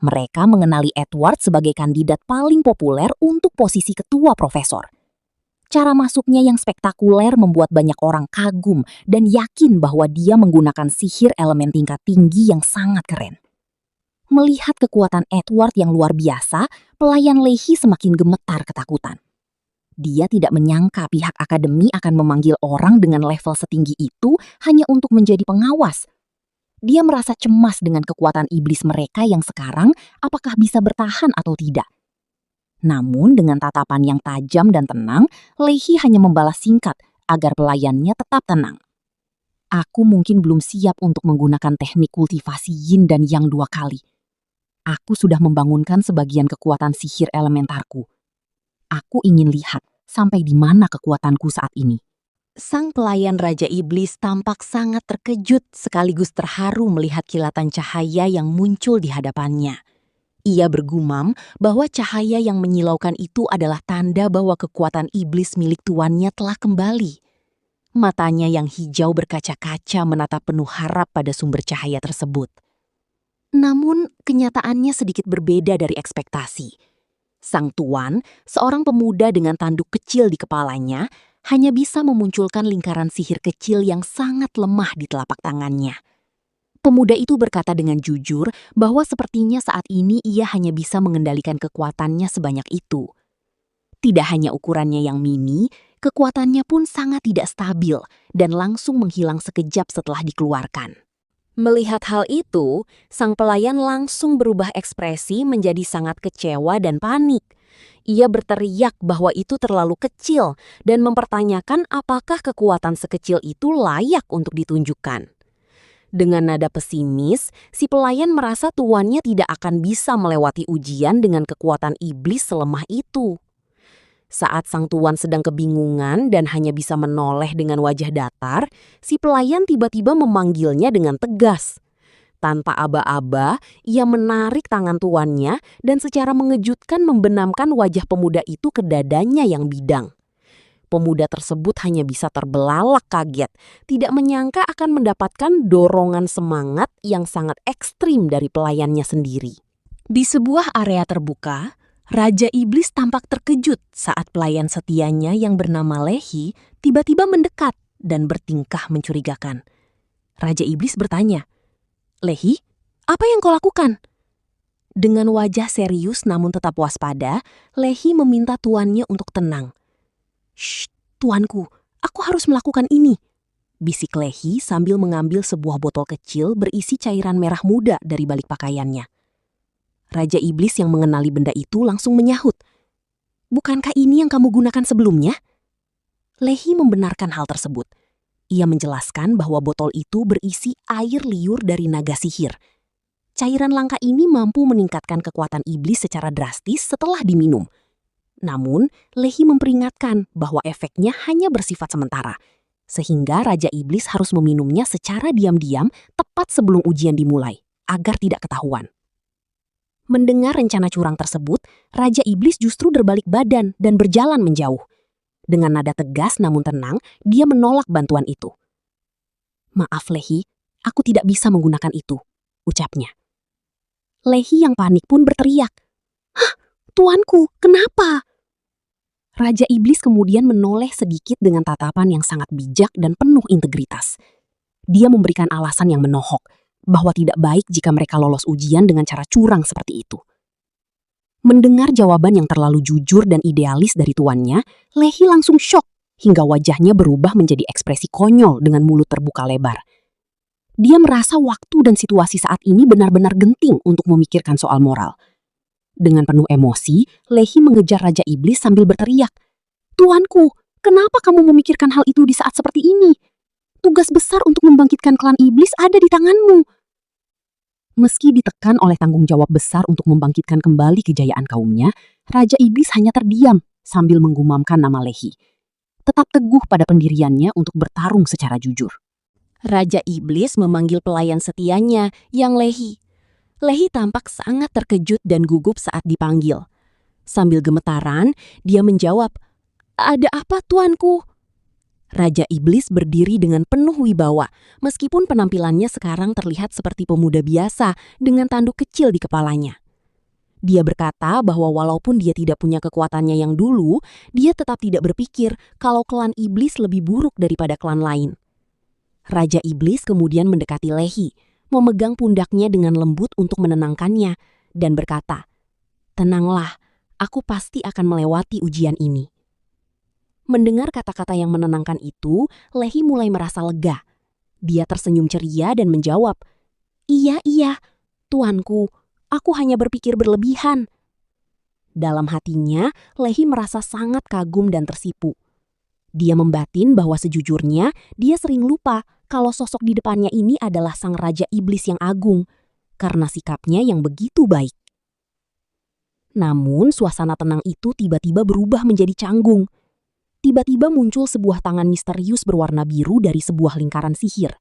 Mereka mengenali Edward sebagai kandidat paling populer untuk posisi ketua profesor. Cara masuknya yang spektakuler membuat banyak orang kagum dan yakin bahwa dia menggunakan sihir elemen tingkat tinggi yang sangat keren. Melihat kekuatan Edward yang luar biasa, pelayan Lehi semakin gemetar ketakutan. Dia tidak menyangka pihak akademi akan memanggil orang dengan level setinggi itu hanya untuk menjadi pengawas. Dia merasa cemas dengan kekuatan iblis mereka yang sekarang apakah bisa bertahan atau tidak. Namun dengan tatapan yang tajam dan tenang, Lehi hanya membalas singkat agar pelayannya tetap tenang. Aku mungkin belum siap untuk menggunakan teknik kultivasi yin dan yang 2 kali. Aku sudah membangunkan sebagian kekuatan sihir elementarku. Aku ingin lihat sampai di mana kekuatanku saat ini. Sang pelayan Raja Iblis tampak sangat terkejut sekaligus terharu melihat kilatan cahaya yang muncul di hadapannya. Ia bergumam bahwa cahaya yang menyilaukan itu adalah tanda bahwa kekuatan iblis milik tuannya telah kembali. Matanya yang hijau berkaca-kaca menatap penuh harap pada sumber cahaya tersebut. Namun, kenyataannya sedikit berbeda dari ekspektasi. Sang tuan, seorang pemuda dengan tanduk kecil di kepalanya, hanya bisa memunculkan lingkaran sihir kecil yang sangat lemah di telapak tangannya. Pemuda itu berkata dengan jujur bahwa sepertinya saat ini ia hanya bisa mengendalikan kekuatannya sebanyak itu. Tidak hanya ukurannya yang mini, kekuatannya pun sangat tidak stabil dan langsung menghilang sekejap setelah dikeluarkan. Melihat hal itu, sang pelayan langsung berubah ekspresi menjadi sangat kecewa dan panik. Ia berteriak bahwa itu terlalu kecil dan mempertanyakan apakah kekuatan sekecil itu layak untuk ditunjukkan. Dengan nada pesimis, si pelayan merasa tuannya tidak akan bisa melewati ujian dengan kekuatan iblis selemah itu. Saat sang tuan sedang kebingungan dan hanya bisa menoleh dengan wajah datar, si pelayan tiba-tiba memanggilnya dengan tegas. Tanpa aba-aba, ia menarik tangan tuannya dan secara mengejutkan membenamkan wajah pemuda itu ke dadanya yang bidang. Pemuda tersebut hanya bisa terbelalak kaget, tidak menyangka akan mendapatkan dorongan semangat yang sangat ekstrim dari pelayannya sendiri. Di sebuah area terbuka, Raja Iblis tampak terkejut saat pelayan setianya yang bernama Lehi tiba-tiba mendekat dan bertingkah mencurigakan. Raja Iblis bertanya, "Lehi, apa yang kau lakukan?" Dengan wajah serius namun tetap waspada, Lehi meminta tuannya untuk tenang. "Shh, tuanku, aku harus melakukan ini," bisik Lehi sambil mengambil sebuah botol kecil berisi cairan merah muda dari balik pakaiannya. Raja Iblis yang mengenali benda itu langsung menyahut, "Bukankah ini yang kamu gunakan sebelumnya?" Lehi membenarkan hal tersebut. Ia menjelaskan bahwa botol itu berisi air liur dari naga sihir. Cairan langka ini mampu meningkatkan kekuatan iblis secara drastis setelah diminum. Namun, Lehi memperingatkan bahwa efeknya hanya bersifat sementara. sehingga Raja Iblis harus meminumnya secara diam-diam tepat sebelum ujian dimulai, agar tidak ketahuan. Mendengar rencana curang tersebut, Raja Iblis justru berbalik badan dan berjalan menjauh. Dengan nada tegas namun tenang, dia menolak bantuan itu. "Maaf Lehi, aku tidak bisa menggunakan itu," ucapnya. Lehi yang panik pun berteriak, "Hah, tuanku, kenapa?" Raja Iblis kemudian menoleh sedikit dengan tatapan yang sangat bijak dan penuh integritas. Dia memberikan alasan yang menohok, bahwa tidak baik jika mereka lolos ujian dengan cara curang seperti itu. Mendengar jawaban yang terlalu jujur dan idealis dari tuannya, Lehi langsung syok hingga wajahnya berubah menjadi ekspresi konyol dengan mulut terbuka lebar. Dia merasa waktu dan situasi saat ini benar-benar genting untuk memikirkan soal moral. Dengan penuh emosi, Lehi mengejar Raja Iblis sambil berteriak, "Tuanku, kenapa kamu memikirkan hal itu di saat seperti ini? Tugas besar untuk membangkitkan klan iblis ada di tanganmu." Meski ditekan oleh tanggung jawab besar untuk membangkitkan kembali kejayaan kaumnya, Raja Iblis hanya terdiam sambil menggumamkan nama Lehi. Tetap teguh pada pendiriannya untuk bertarung secara jujur. Raja Iblis memanggil pelayan setianya, yang Lehi. Lehi tampak sangat terkejut dan gugup saat dipanggil. Sambil gemetaran, dia menjawab, "Ada apa, tuanku?" Raja Iblis berdiri dengan penuh wibawa, meskipun penampilannya sekarang terlihat seperti pemuda biasa dengan tanduk kecil di kepalanya. Dia berkata bahwa walaupun dia tidak punya kekuatannya yang dulu, dia tetap tidak berpikir kalau klan iblis lebih buruk daripada klan lain. Raja Iblis kemudian mendekati Lehi, memegang pundaknya dengan lembut untuk menenangkannya, dan berkata, "Tenanglah, aku pasti akan melewati ujian ini." Mendengar kata-kata yang menenangkan itu, Lehi mulai merasa lega. Dia tersenyum ceria dan menjawab, Iya, tuanku, aku hanya berpikir berlebihan." Dalam hatinya, Lehi merasa sangat kagum dan tersipu. Dia membatin bahwa sejujurnya dia sering lupa kalau sosok di depannya ini adalah sang Raja Iblis yang agung, karena sikapnya yang begitu baik. Namun, suasana tenang itu tiba-tiba berubah menjadi canggung. Tiba-tiba muncul sebuah tangan misterius berwarna biru dari sebuah lingkaran sihir.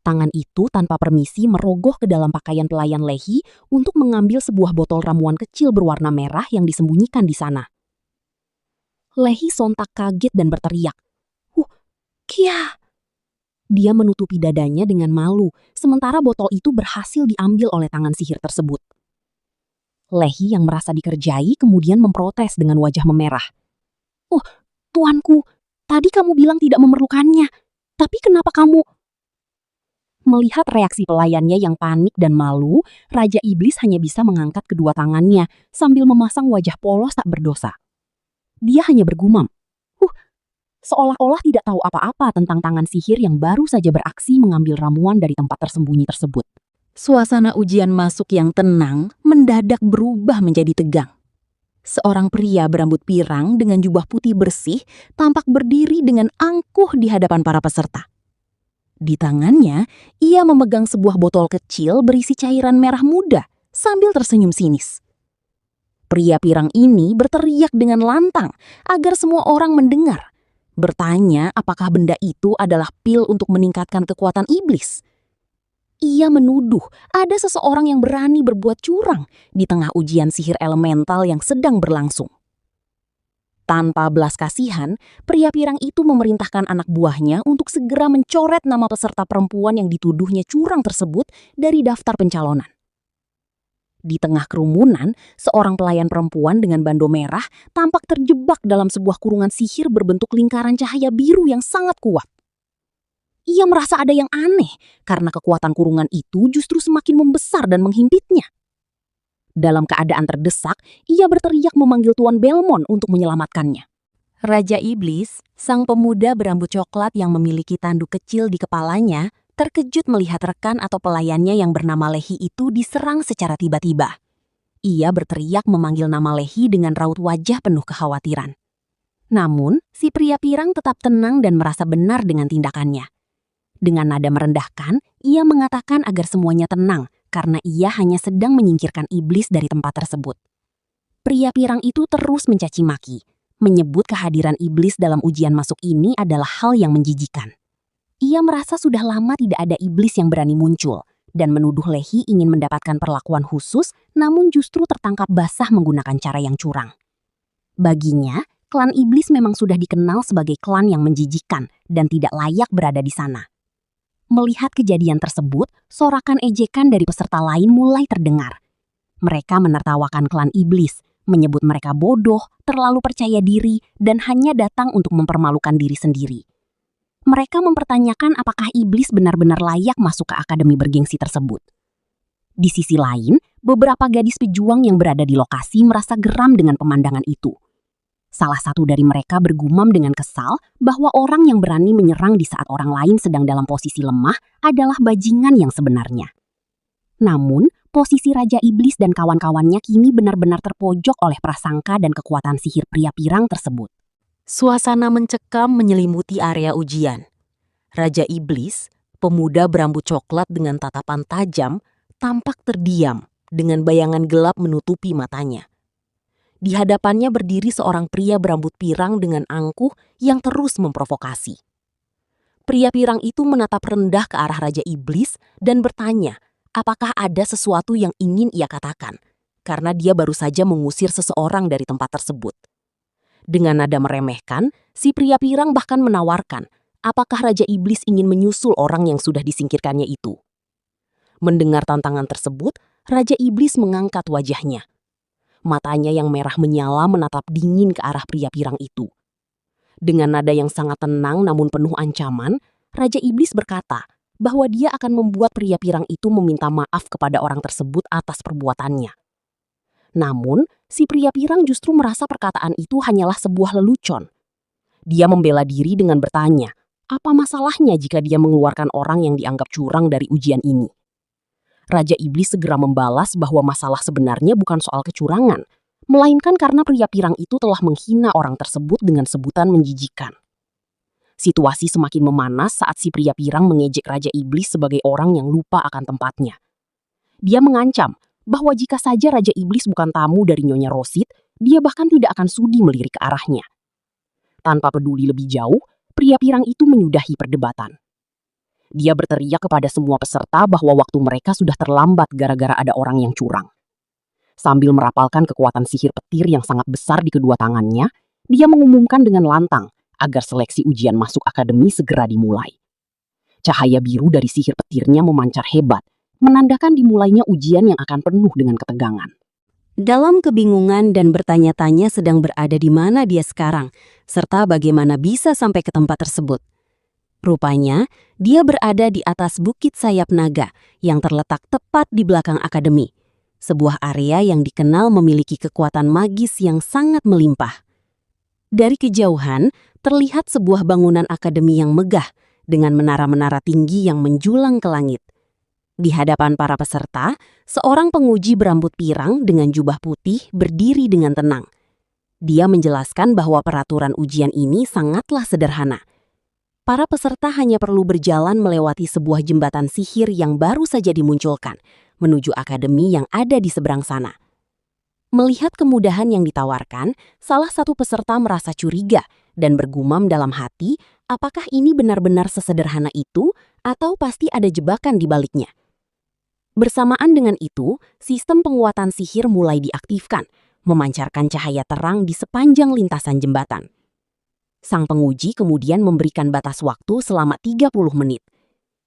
Tangan itu tanpa permisi merogoh ke dalam pakaian pelayan Lehi untuk mengambil sebuah botol ramuan kecil berwarna merah yang disembunyikan di sana. Lehi sontak kaget dan berteriak, Kia!" Dia menutupi dadanya dengan malu, sementara botol itu berhasil diambil oleh tangan sihir tersebut. Lehi yang merasa dikerjai kemudian memprotes dengan wajah memerah. "Tuanku, tadi kamu bilang tidak memerlukannya, tapi kenapa kamu..." Melihat reaksi pelayannya yang panik dan malu, Raja Iblis hanya bisa mengangkat kedua tangannya sambil memasang wajah polos tak berdosa. Dia hanya bergumam, seolah-olah tidak tahu apa-apa tentang tangan sihir yang baru saja beraksi mengambil ramuan dari tempat tersembunyi tersebut. Suasana ujian masuk yang tenang mendadak berubah menjadi tegang. Seorang pria berambut pirang dengan jubah putih bersih tampak berdiri dengan angkuh di hadapan para peserta. Di tangannya, ia memegang sebuah botol kecil berisi cairan merah muda sambil tersenyum sinis. Pria pirang ini berteriak dengan lantang agar semua orang mendengar, bertanya apakah benda itu adalah pil untuk meningkatkan kekuatan iblis. Ia menuduh ada seseorang yang berani berbuat curang di tengah ujian sihir elemental yang sedang berlangsung. Tanpa belas kasihan, pria pirang itu memerintahkan anak buahnya untuk segera mencoret nama peserta perempuan yang dituduhnya curang tersebut dari daftar pencalonan. Di tengah kerumunan, seorang pelayan perempuan dengan bando merah tampak terjebak dalam sebuah kurungan sihir berbentuk lingkaran cahaya biru yang sangat kuat. Ia merasa ada yang aneh karena kekuatan kurungan itu justru semakin membesar dan menghimpitnya. Dalam keadaan terdesak, ia berteriak memanggil Tuan Belmont untuk menyelamatkannya. Raja Iblis, sang pemuda berambut coklat yang memiliki tanduk kecil di kepalanya, terkejut melihat rekan atau pelayannya yang bernama Lehi itu diserang secara tiba-tiba. Ia berteriak memanggil nama Lehi dengan raut wajah penuh kekhawatiran. Namun, si pria pirang tetap tenang dan merasa benar dengan tindakannya. Dengan nada merendahkan, ia mengatakan agar semuanya tenang karena ia hanya sedang menyingkirkan iblis dari tempat tersebut. Pria pirang itu terus mencaci maki, Menyebut kehadiran iblis dalam ujian masuk ini adalah hal yang menjijikan. Ia merasa sudah lama tidak ada iblis yang berani muncul, dan menuduh Lehi ingin mendapatkan perlakuan khusus, namun justru tertangkap basah menggunakan cara yang curang. Baginya, klan iblis memang sudah dikenal sebagai klan yang menjijikan dan tidak layak berada di sana. Melihat kejadian tersebut, sorakan ejekan dari peserta lain mulai terdengar. Mereka menertawakan klan iblis, menyebut mereka bodoh, terlalu percaya diri, dan hanya datang untuk mempermalukan diri sendiri. Mereka mempertanyakan apakah iblis benar-benar layak masuk ke akademi bergengsi tersebut. Di sisi lain, beberapa gadis pejuang yang berada di lokasi merasa geram dengan pemandangan itu. Salah satu dari mereka bergumam dengan kesal bahwa orang yang berani menyerang di saat orang lain sedang dalam posisi lemah adalah bajingan yang sebenarnya. Namun, posisi Raja Iblis dan kawan-kawannya kini benar-benar terpojok oleh prasangka dan kekuatan sihir pria pirang tersebut. Suasana mencekam menyelimuti area ujian. Raja Iblis, pemuda berambut coklat dengan tatapan tajam, tampak terdiam dengan bayangan gelap menutupi matanya. Di hadapannya berdiri seorang pria berambut pirang dengan angkuh yang terus memprovokasi. Pria pirang itu menatap rendah ke arah Raja Iblis dan bertanya, apakah ada sesuatu yang ingin ia katakan, karena dia baru saja mengusir seseorang dari tempat tersebut. Dengan nada meremehkan, si pria pirang bahkan menawarkan, apakah Raja Iblis ingin menyusul orang yang sudah disingkirkannya itu. Mendengar tantangan tersebut, Raja Iblis mengangkat wajahnya. Matanya yang merah menyala menatap dingin ke arah pria pirang itu. Dengan nada yang sangat tenang namun penuh ancaman, Raja Iblis berkata bahwa dia akan membuat pria pirang itu meminta maaf kepada orang tersebut atas perbuatannya. Namun, si pria pirang justru merasa perkataan itu hanyalah sebuah lelucon. Dia membela diri dengan bertanya, apa masalahnya jika dia mengeluarkan orang yang dianggap curang dari ujian ini? Raja Iblis segera membalas bahwa masalah sebenarnya bukan soal kecurangan, melainkan karena pria pirang itu telah menghina orang tersebut dengan sebutan menjijikan. Situasi semakin memanas saat si pria pirang mengejek Raja Iblis sebagai orang yang lupa akan tempatnya. Dia mengancam bahwa jika saja Raja Iblis bukan tamu dari Nyonya Rosid, dia bahkan tidak akan sudi melirik ke arahnya. Tanpa peduli lebih jauh, pria pirang itu menyudahi perdebatan. Dia berteriak kepada semua peserta bahwa waktu mereka sudah terlambat gara-gara ada orang yang curang. Sambil merapalkan kekuatan sihir petir yang sangat besar di kedua tangannya, dia mengumumkan dengan lantang agar seleksi ujian masuk akademi segera dimulai. Cahaya biru dari sihir petirnya memancar hebat, menandakan dimulainya ujian yang akan penuh dengan ketegangan. Dalam kebingungan dan bertanya-tanya sedang berada di mana dia sekarang, serta bagaimana bisa sampai ke tempat tersebut. Rupanya, dia berada di atas Bukit Sayap Naga yang terletak tepat di belakang akademi. Sebuah area yang dikenal memiliki kekuatan magis yang sangat melimpah. Dari kejauhan, terlihat sebuah bangunan akademi yang megah dengan menara-menara tinggi yang menjulang ke langit. Di hadapan para peserta, seorang penguji berambut pirang dengan jubah putih berdiri dengan tenang. Dia menjelaskan bahwa peraturan ujian ini sangatlah sederhana. Para peserta hanya perlu berjalan melewati sebuah jembatan sihir yang baru saja dimunculkan, menuju akademi yang ada di seberang sana. Melihat kemudahan yang ditawarkan, salah satu peserta merasa curiga dan bergumam dalam hati, apakah ini benar-benar sesederhana itu atau pasti ada jebakan di baliknya. Bersamaan dengan itu, sistem penguatan sihir mulai diaktifkan, memancarkan cahaya terang di sepanjang lintasan jembatan. Sang penguji kemudian memberikan batas waktu selama 30 menit.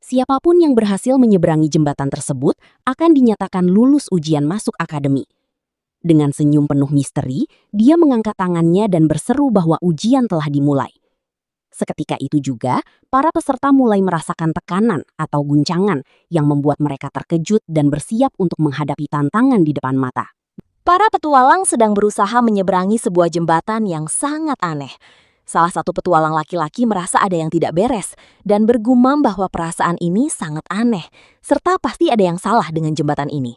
Siapapun yang berhasil menyeberangi jembatan tersebut akan dinyatakan lulus ujian masuk akademi. Dengan senyum penuh misteri, dia mengangkat tangannya dan berseru bahwa ujian telah dimulai. Seketika itu juga, para peserta mulai merasakan tekanan atau guncangan yang membuat mereka terkejut dan bersiap untuk menghadapi tantangan di depan mata. Para petualang sedang berusaha menyeberangi sebuah jembatan yang sangat aneh. Salah satu petualang laki-laki merasa ada yang tidak beres dan bergumam bahwa perasaan ini sangat aneh, serta pasti ada yang salah dengan jembatan ini.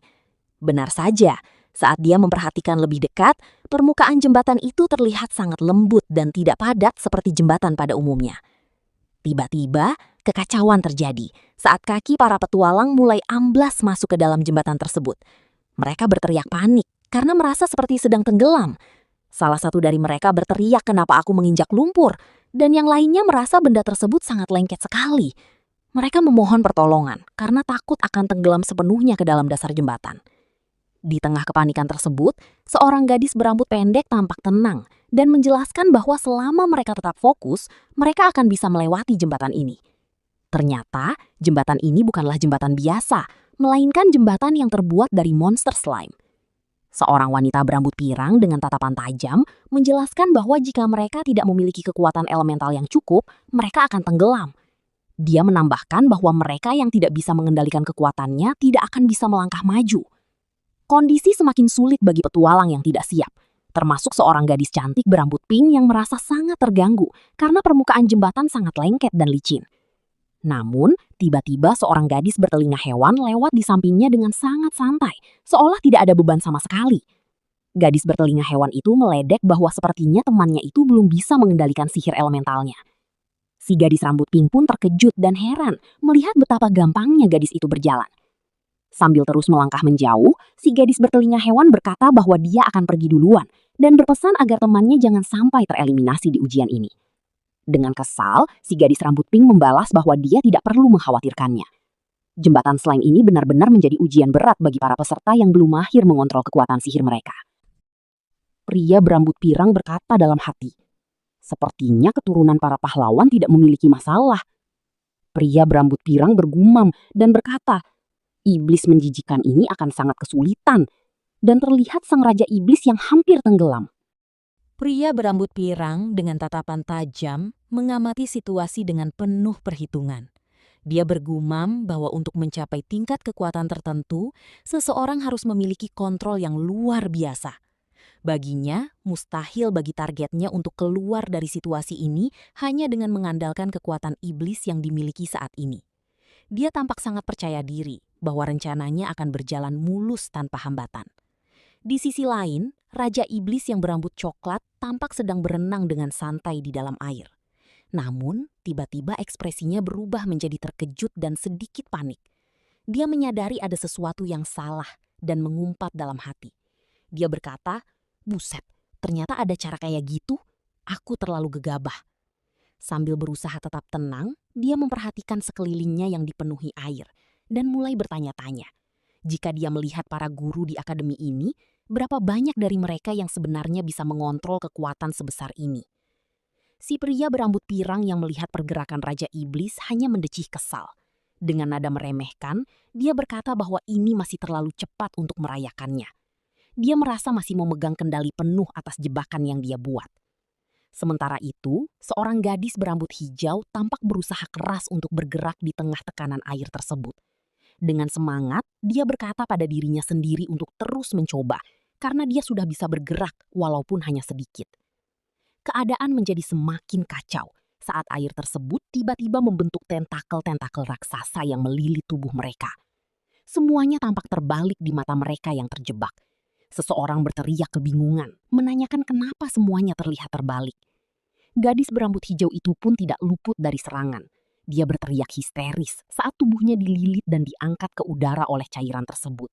Benar saja, saat dia memperhatikan lebih dekat, permukaan jembatan itu terlihat sangat lembut dan tidak padat seperti jembatan pada umumnya. Tiba-tiba, kekacauan terjadi saat kaki para petualang mulai amblas masuk ke dalam jembatan tersebut. Mereka berteriak panik karena merasa seperti sedang tenggelam. Salah satu dari mereka berteriak kenapa aku menginjak lumpur, dan yang lainnya merasa benda tersebut sangat lengket sekali. Mereka memohon pertolongan karena takut akan tenggelam sepenuhnya ke dalam dasar jembatan. Di tengah kepanikan tersebut, seorang gadis berambut pendek tampak tenang dan menjelaskan bahwa selama mereka tetap fokus, mereka akan bisa melewati jembatan ini. Ternyata, jembatan ini bukanlah jembatan biasa, melainkan jembatan yang terbuat dari monster slime. Seorang wanita berambut pirang dengan tatapan tajam menjelaskan bahwa jika mereka tidak memiliki kekuatan elemental yang cukup, mereka akan tenggelam. Dia menambahkan bahwa mereka yang tidak bisa mengendalikan kekuatannya tidak akan bisa melangkah maju. Kondisi semakin sulit bagi petualang yang tidak siap, termasuk seorang gadis cantik berambut pink yang merasa sangat terganggu karena permukaan jembatan sangat lengket dan licin. Namun, tiba-tiba seorang gadis bertelinga hewan lewat di sampingnya dengan sangat santai, seolah tidak ada beban sama sekali. Gadis bertelinga hewan itu meledek bahwa sepertinya temannya itu belum bisa mengendalikan sihir elementalnya. Si gadis rambut pink pun terkejut dan heran melihat betapa gampangnya gadis itu berjalan. Sambil terus melangkah menjauh, si gadis bertelinga hewan berkata bahwa dia akan pergi duluan dan berpesan agar temannya jangan sampai tereliminasi di ujian ini. Dengan kesal, si gadis rambut pink membalas bahwa dia tidak perlu mengkhawatirkannya. Jembatan slime ini benar-benar menjadi ujian berat bagi para peserta yang belum mahir mengontrol kekuatan sihir mereka. Pria berambut pirang berkata dalam hati, sepertinya keturunan para pahlawan tidak memiliki masalah. Pria berambut pirang bergumam dan berkata, iblis menjijikan ini akan sangat kesulitan. Dan terlihat sang raja iblis yang hampir tenggelam. Pria berambut pirang dengan tatapan tajam mengamati situasi dengan penuh perhitungan. Dia bergumam bahwa untuk mencapai tingkat kekuatan tertentu, seseorang harus memiliki kontrol yang luar biasa. Baginya, mustahil bagi targetnya untuk keluar dari situasi ini hanya dengan mengandalkan kekuatan iblis yang dimiliki saat ini. Dia tampak sangat percaya diri bahwa rencananya akan berjalan mulus tanpa hambatan. Di sisi lain, Raja Iblis yang berambut coklat tampak sedang berenang dengan santai di dalam air. Namun, tiba-tiba ekspresinya berubah menjadi terkejut dan sedikit panik. Dia menyadari ada sesuatu yang salah dan mengumpat dalam hati. Dia berkata, "Buset, ternyata ada cara kayak gitu? Aku terlalu gegabah." Sambil berusaha tetap tenang, dia memperhatikan sekelilingnya yang dipenuhi air dan mulai bertanya-tanya. Jika dia melihat para guru di akademi ini, berapa banyak dari mereka yang sebenarnya bisa mengontrol kekuatan sebesar ini? Si pria berambut pirang yang melihat pergerakan Raja Iblis hanya mendecih kesal. Dengan nada meremehkan, dia berkata bahwa ini masih terlalu cepat untuk merayakannya. Dia merasa masih memegang kendali penuh atas jebakan yang dia buat. Sementara itu, seorang gadis berambut hijau tampak berusaha keras untuk bergerak di tengah tekanan air tersebut. Dengan semangat, dia berkata pada dirinya sendiri untuk terus mencoba, karena dia sudah bisa bergerak walaupun hanya sedikit. Keadaan menjadi semakin kacau saat air tersebut tiba-tiba membentuk tentakel-tentakel raksasa yang melilit tubuh mereka. Semuanya tampak terbalik di mata mereka yang terjebak. Seseorang berteriak kebingungan, menanyakan kenapa semuanya terlihat terbalik. Gadis berambut hijau itu pun tidak luput dari serangan. Dia berteriak histeris saat tubuhnya dililit dan diangkat ke udara oleh cairan tersebut.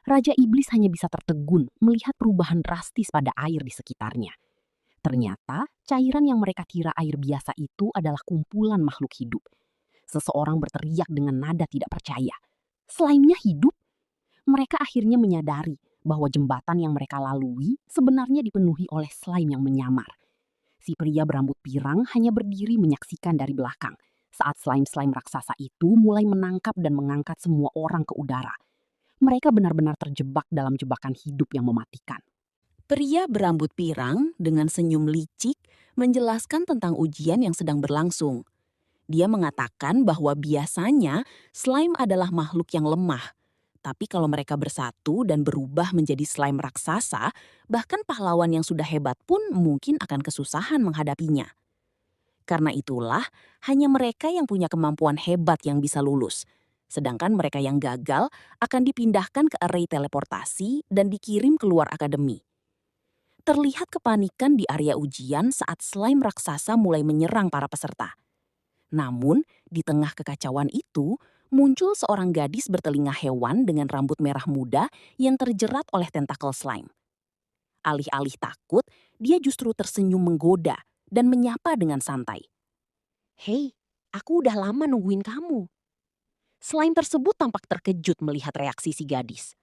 Raja Iblis hanya bisa tertegun melihat perubahan drastis pada air di sekitarnya. Ternyata, cairan yang mereka kira air biasa itu adalah kumpulan makhluk hidup. Seseorang berteriak dengan nada tidak percaya. Slime-nya hidup? Mereka akhirnya menyadari bahwa jembatan yang mereka lalui sebenarnya dipenuhi oleh slime yang menyamar. Si pria berambut pirang hanya berdiri menyaksikan dari belakang saat slime-slime raksasa itu mulai menangkap dan mengangkat semua orang ke udara. Mereka benar-benar terjebak dalam jebakan hidup yang mematikan. Pria berambut pirang dengan senyum licik menjelaskan tentang ujian yang sedang berlangsung. Dia mengatakan bahwa biasanya slime adalah makhluk yang lemah. Tapi kalau mereka bersatu dan berubah menjadi slime raksasa, bahkan pahlawan yang sudah hebat pun mungkin akan kesusahan menghadapinya. Karena itulah, hanya mereka yang punya kemampuan hebat yang bisa lulus. Sedangkan mereka yang gagal akan dipindahkan ke array teleportasi dan dikirim keluar akademi. Terlihat kepanikan di area ujian saat slime raksasa mulai menyerang para peserta. Namun, di tengah kekacauan itu, muncul seorang gadis bertelinga hewan dengan rambut merah muda yang terjerat oleh tentakel slime. Alih-alih takut, dia justru tersenyum menggoda dan menyapa dengan santai. "Hei, aku udah lama nungguin kamu." Slime tersebut tampak terkejut melihat reaksi si gadis.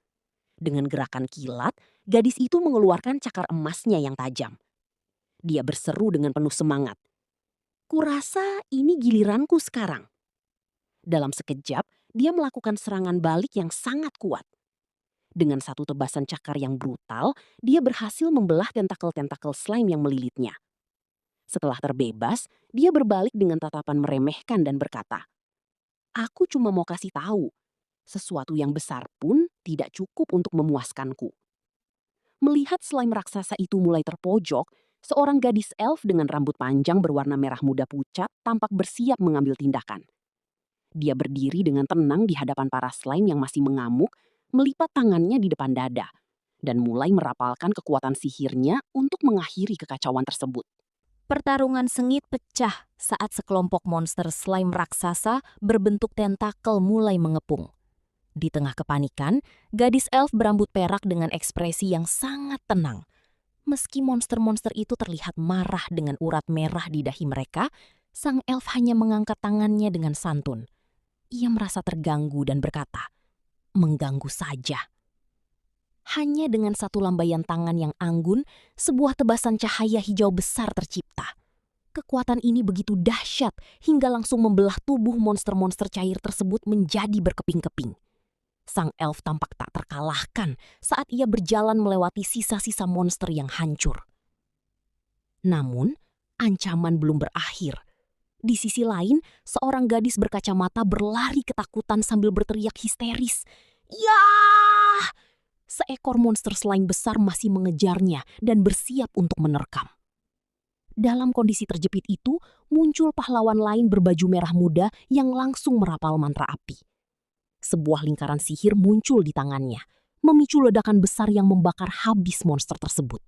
Dengan gerakan kilat, gadis itu mengeluarkan cakar emasnya yang tajam. Dia berseru dengan penuh semangat. "Kurasa ini giliranku sekarang." Dalam sekejap, dia melakukan serangan balik yang sangat kuat. Dengan satu tebasan cakar yang brutal, dia berhasil membelah tentakel-tentakel slime yang melilitnya. Setelah terbebas, dia berbalik dengan tatapan meremehkan dan berkata, "Aku cuma mau kasih tahu, sesuatu yang besar pun tidak cukup untuk memuaskanku." Melihat slime raksasa itu mulai terpojok, seorang gadis elf dengan rambut panjang berwarna merah muda pucat tampak bersiap mengambil tindakan. Dia berdiri dengan tenang di hadapan para slime yang masih mengamuk, melipat tangannya di depan dada, dan mulai merapalkan kekuatan sihirnya untuk mengakhiri kekacauan tersebut. Pertarungan sengit pecah saat sekelompok monster slime raksasa berbentuk tentakel mulai mengepung. Di tengah kepanikan, gadis elf berambut perak dengan ekspresi yang sangat tenang. Meski monster-monster itu terlihat marah dengan urat merah di dahi mereka, sang elf hanya mengangkat tangannya dengan santun. Ia merasa terganggu dan berkata, "Mengganggu saja." Hanya dengan satu lambaian tangan yang anggun, sebuah tebasan cahaya hijau besar tercipta. Kekuatan ini begitu dahsyat hingga langsung membelah tubuh monster-monster cair tersebut menjadi berkeping-keping. Sang elf tampak tak terkalahkan saat ia berjalan melewati sisa-sisa monster yang hancur. Namun, ancaman belum berakhir. Di sisi lain, seorang gadis berkacamata berlari ketakutan sambil berteriak histeris. "Yah!" Seekor monster slime besar masih mengejarnya dan bersiap untuk menerkam. Dalam kondisi terjepit itu, muncul pahlawan lain berbaju merah muda yang langsung merapal mantra api. Sebuah lingkaran sihir muncul di tangannya, memicu ledakan besar yang membakar habis monster tersebut.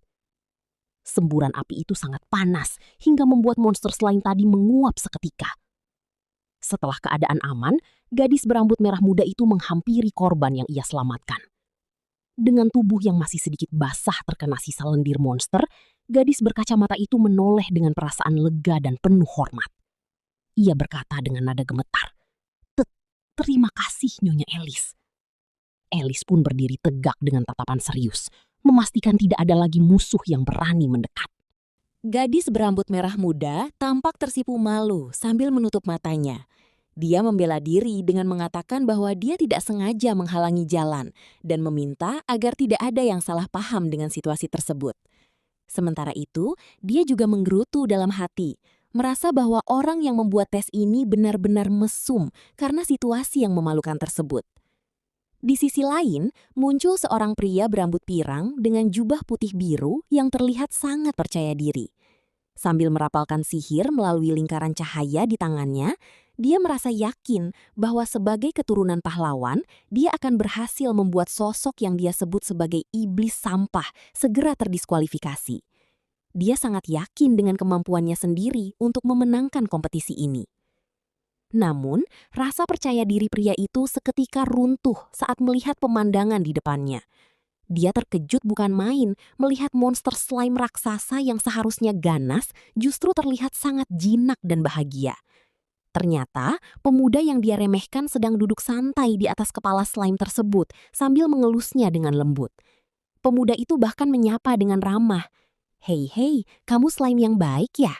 Semburan api itu sangat panas hingga membuat monster slime tadi menguap seketika. Setelah keadaan aman, gadis berambut merah muda itu menghampiri korban yang ia selamatkan. Dengan tubuh yang masih sedikit basah terkena sisa lendir monster, gadis berkacamata itu menoleh dengan perasaan lega dan penuh hormat. Ia berkata dengan nada gemetar, "Terima kasih, Nyonya Alice." Alice pun berdiri tegak dengan tatapan serius, memastikan tidak ada lagi musuh yang berani mendekat. Gadis berambut merah muda tampak tersipu malu sambil menutup matanya. Dia membela diri dengan mengatakan bahwa dia tidak sengaja menghalangi jalan dan meminta agar tidak ada yang salah paham dengan situasi tersebut. Sementara itu, dia juga menggerutu dalam hati, merasa bahwa orang yang membuat tes ini benar-benar mesum karena situasi yang memalukan tersebut. Di sisi lain, muncul seorang pria berambut pirang dengan jubah putih biru yang terlihat sangat percaya diri. Sambil merapalkan sihir melalui lingkaran cahaya di tangannya, dia merasa yakin bahwa sebagai keturunan pahlawan, dia akan berhasil membuat sosok yang dia sebut sebagai iblis sampah segera terdiskualifikasi. Dia sangat yakin dengan kemampuannya sendiri untuk memenangkan kompetisi ini. Namun, rasa percaya diri pria itu seketika runtuh saat melihat pemandangan di depannya. Dia terkejut bukan main melihat monster slime raksasa yang seharusnya ganas justru terlihat sangat jinak dan bahagia. Ternyata, pemuda yang dia remehkan sedang duduk santai di atas kepala slime tersebut sambil mengelusnya dengan lembut. Pemuda itu bahkan menyapa dengan ramah. "Hei, kamu slime yang baik ya?"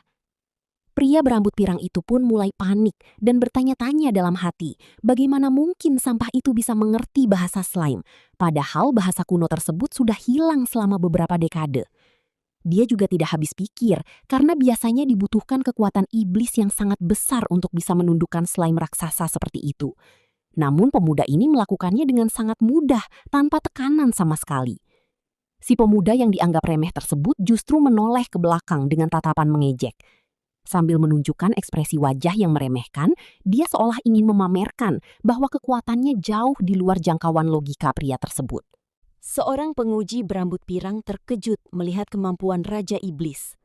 Pria berambut pirang itu pun mulai panik dan bertanya-tanya dalam hati, bagaimana mungkin sampah itu bisa mengerti bahasa slime, padahal bahasa kuno tersebut sudah hilang selama beberapa dekade. Dia juga tidak habis pikir, karena biasanya dibutuhkan kekuatan iblis yang sangat besar untuk bisa menundukkan slime raksasa seperti itu. Namun pemuda ini melakukannya dengan sangat mudah, tanpa tekanan sama sekali. Si pemuda yang dianggap remeh tersebut justru menoleh ke belakang dengan tatapan mengejek. Sambil menunjukkan ekspresi wajah yang meremehkan, dia seolah ingin memamerkan bahwa kekuatannya jauh di luar jangkauan logika pria tersebut. Seorang penguji berambut pirang terkejut melihat kemampuan Raja Iblis.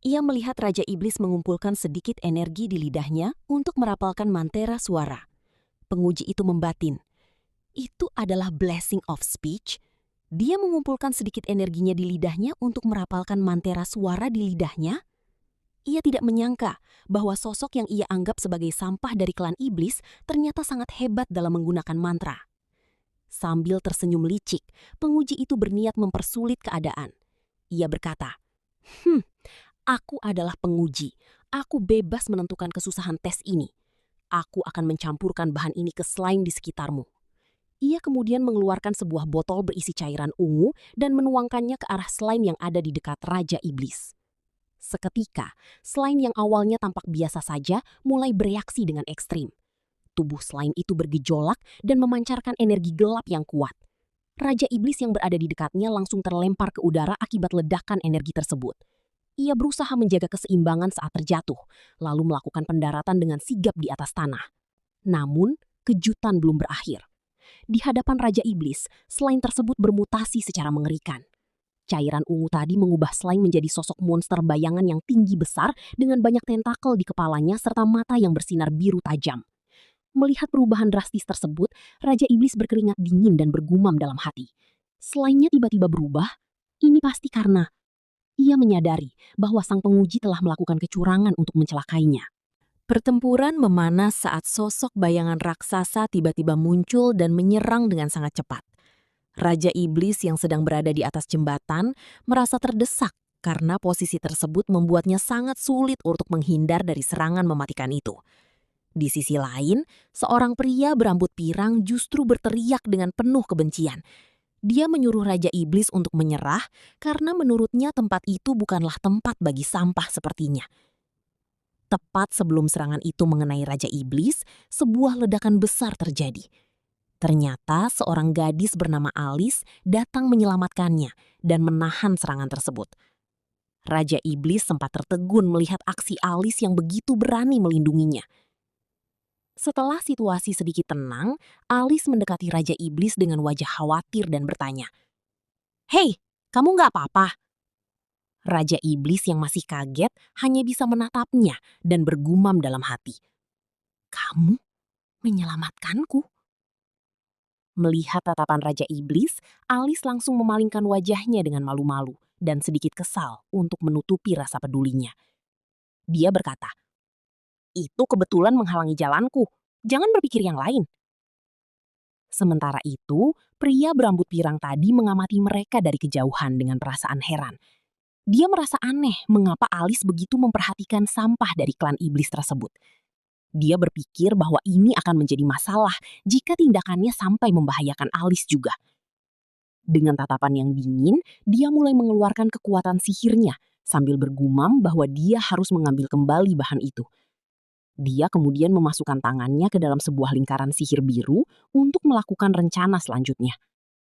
Ia melihat Raja Iblis mengumpulkan sedikit energi di lidahnya untuk merapalkan mantera suara. Penguji itu membatin, "Itu adalah blessing of speech?" Dia mengumpulkan sedikit energinya di lidahnya untuk merapalkan mantera suara di lidahnya. Ia tidak menyangka bahwa sosok yang ia anggap sebagai sampah dari klan iblis ternyata sangat hebat dalam menggunakan mantra. Sambil tersenyum licik, penguji itu berniat mempersulit keadaan. Ia berkata, aku adalah penguji. Aku bebas menentukan kesusahan tes ini. Aku akan mencampurkan bahan ini ke slime di sekitarmu. Ia kemudian mengeluarkan sebuah botol berisi cairan ungu dan menuangkannya ke arah slime yang ada di dekat Raja Iblis. Seketika, slime yang awalnya tampak biasa saja mulai bereaksi dengan ekstrim. Tubuh slime itu bergejolak dan memancarkan energi gelap yang kuat. Raja Iblis yang berada di dekatnya langsung terlempar ke udara akibat ledakan energi tersebut. Ia berusaha menjaga keseimbangan saat terjatuh, lalu melakukan pendaratan dengan sigap di atas tanah. Namun, kejutan belum berakhir. Di hadapan Raja Iblis, slime tersebut bermutasi secara mengerikan. Cairan ungu tadi mengubah slime menjadi sosok monster bayangan yang tinggi besar dengan banyak tentakel di kepalanya serta mata yang bersinar biru tajam. Melihat perubahan drastis tersebut, Raja Iblis berkeringat dingin dan bergumam dalam hati. Slime-nya tiba-tiba berubah, ini pasti karena ia menyadari bahwa sang penguji telah melakukan kecurangan untuk mencelakainya. Pertempuran memanas saat sosok bayangan raksasa tiba-tiba muncul dan menyerang dengan sangat cepat. Raja Iblis yang sedang berada di atas jembatan merasa terdesak karena posisi tersebut membuatnya sangat sulit untuk menghindar dari serangan mematikan itu. Di sisi lain, seorang pria berambut pirang justru berteriak dengan penuh kebencian. Dia menyuruh Raja Iblis untuk menyerah karena menurutnya tempat itu bukanlah tempat bagi sampah sepertinya. Tepat sebelum serangan itu mengenai Raja Iblis, sebuah ledakan besar terjadi. Ternyata seorang gadis bernama Alice datang menyelamatkannya dan menahan serangan tersebut. Raja Iblis sempat tertegun melihat aksi Alice yang begitu berani melindunginya. Setelah situasi sedikit tenang, Alice mendekati Raja Iblis dengan wajah khawatir dan bertanya, "Hei, kamu nggak apa-apa?" Raja Iblis yang masih kaget hanya bisa menatapnya dan bergumam dalam hati. "Kamu menyelamatkanku?" Melihat tatapan Raja Iblis, Alice langsung memalingkan wajahnya dengan malu-malu dan sedikit kesal untuk menutupi rasa pedulinya. Dia berkata, "Itu kebetulan menghalangi jalanku. Jangan berpikir yang lain." Sementara itu, pria berambut pirang tadi mengamati mereka dari kejauhan dengan perasaan heran. Dia merasa aneh mengapa Alice begitu memperhatikan sampah dari klan iblis tersebut. Dia berpikir bahwa ini akan menjadi masalah jika tindakannya sampai membahayakan Alice juga. Dengan tatapan yang dingin, dia mulai mengeluarkan kekuatan sihirnya sambil bergumam bahwa dia harus mengambil kembali bahan itu. Dia kemudian memasukkan tangannya ke dalam sebuah lingkaran sihir biru untuk melakukan rencana selanjutnya.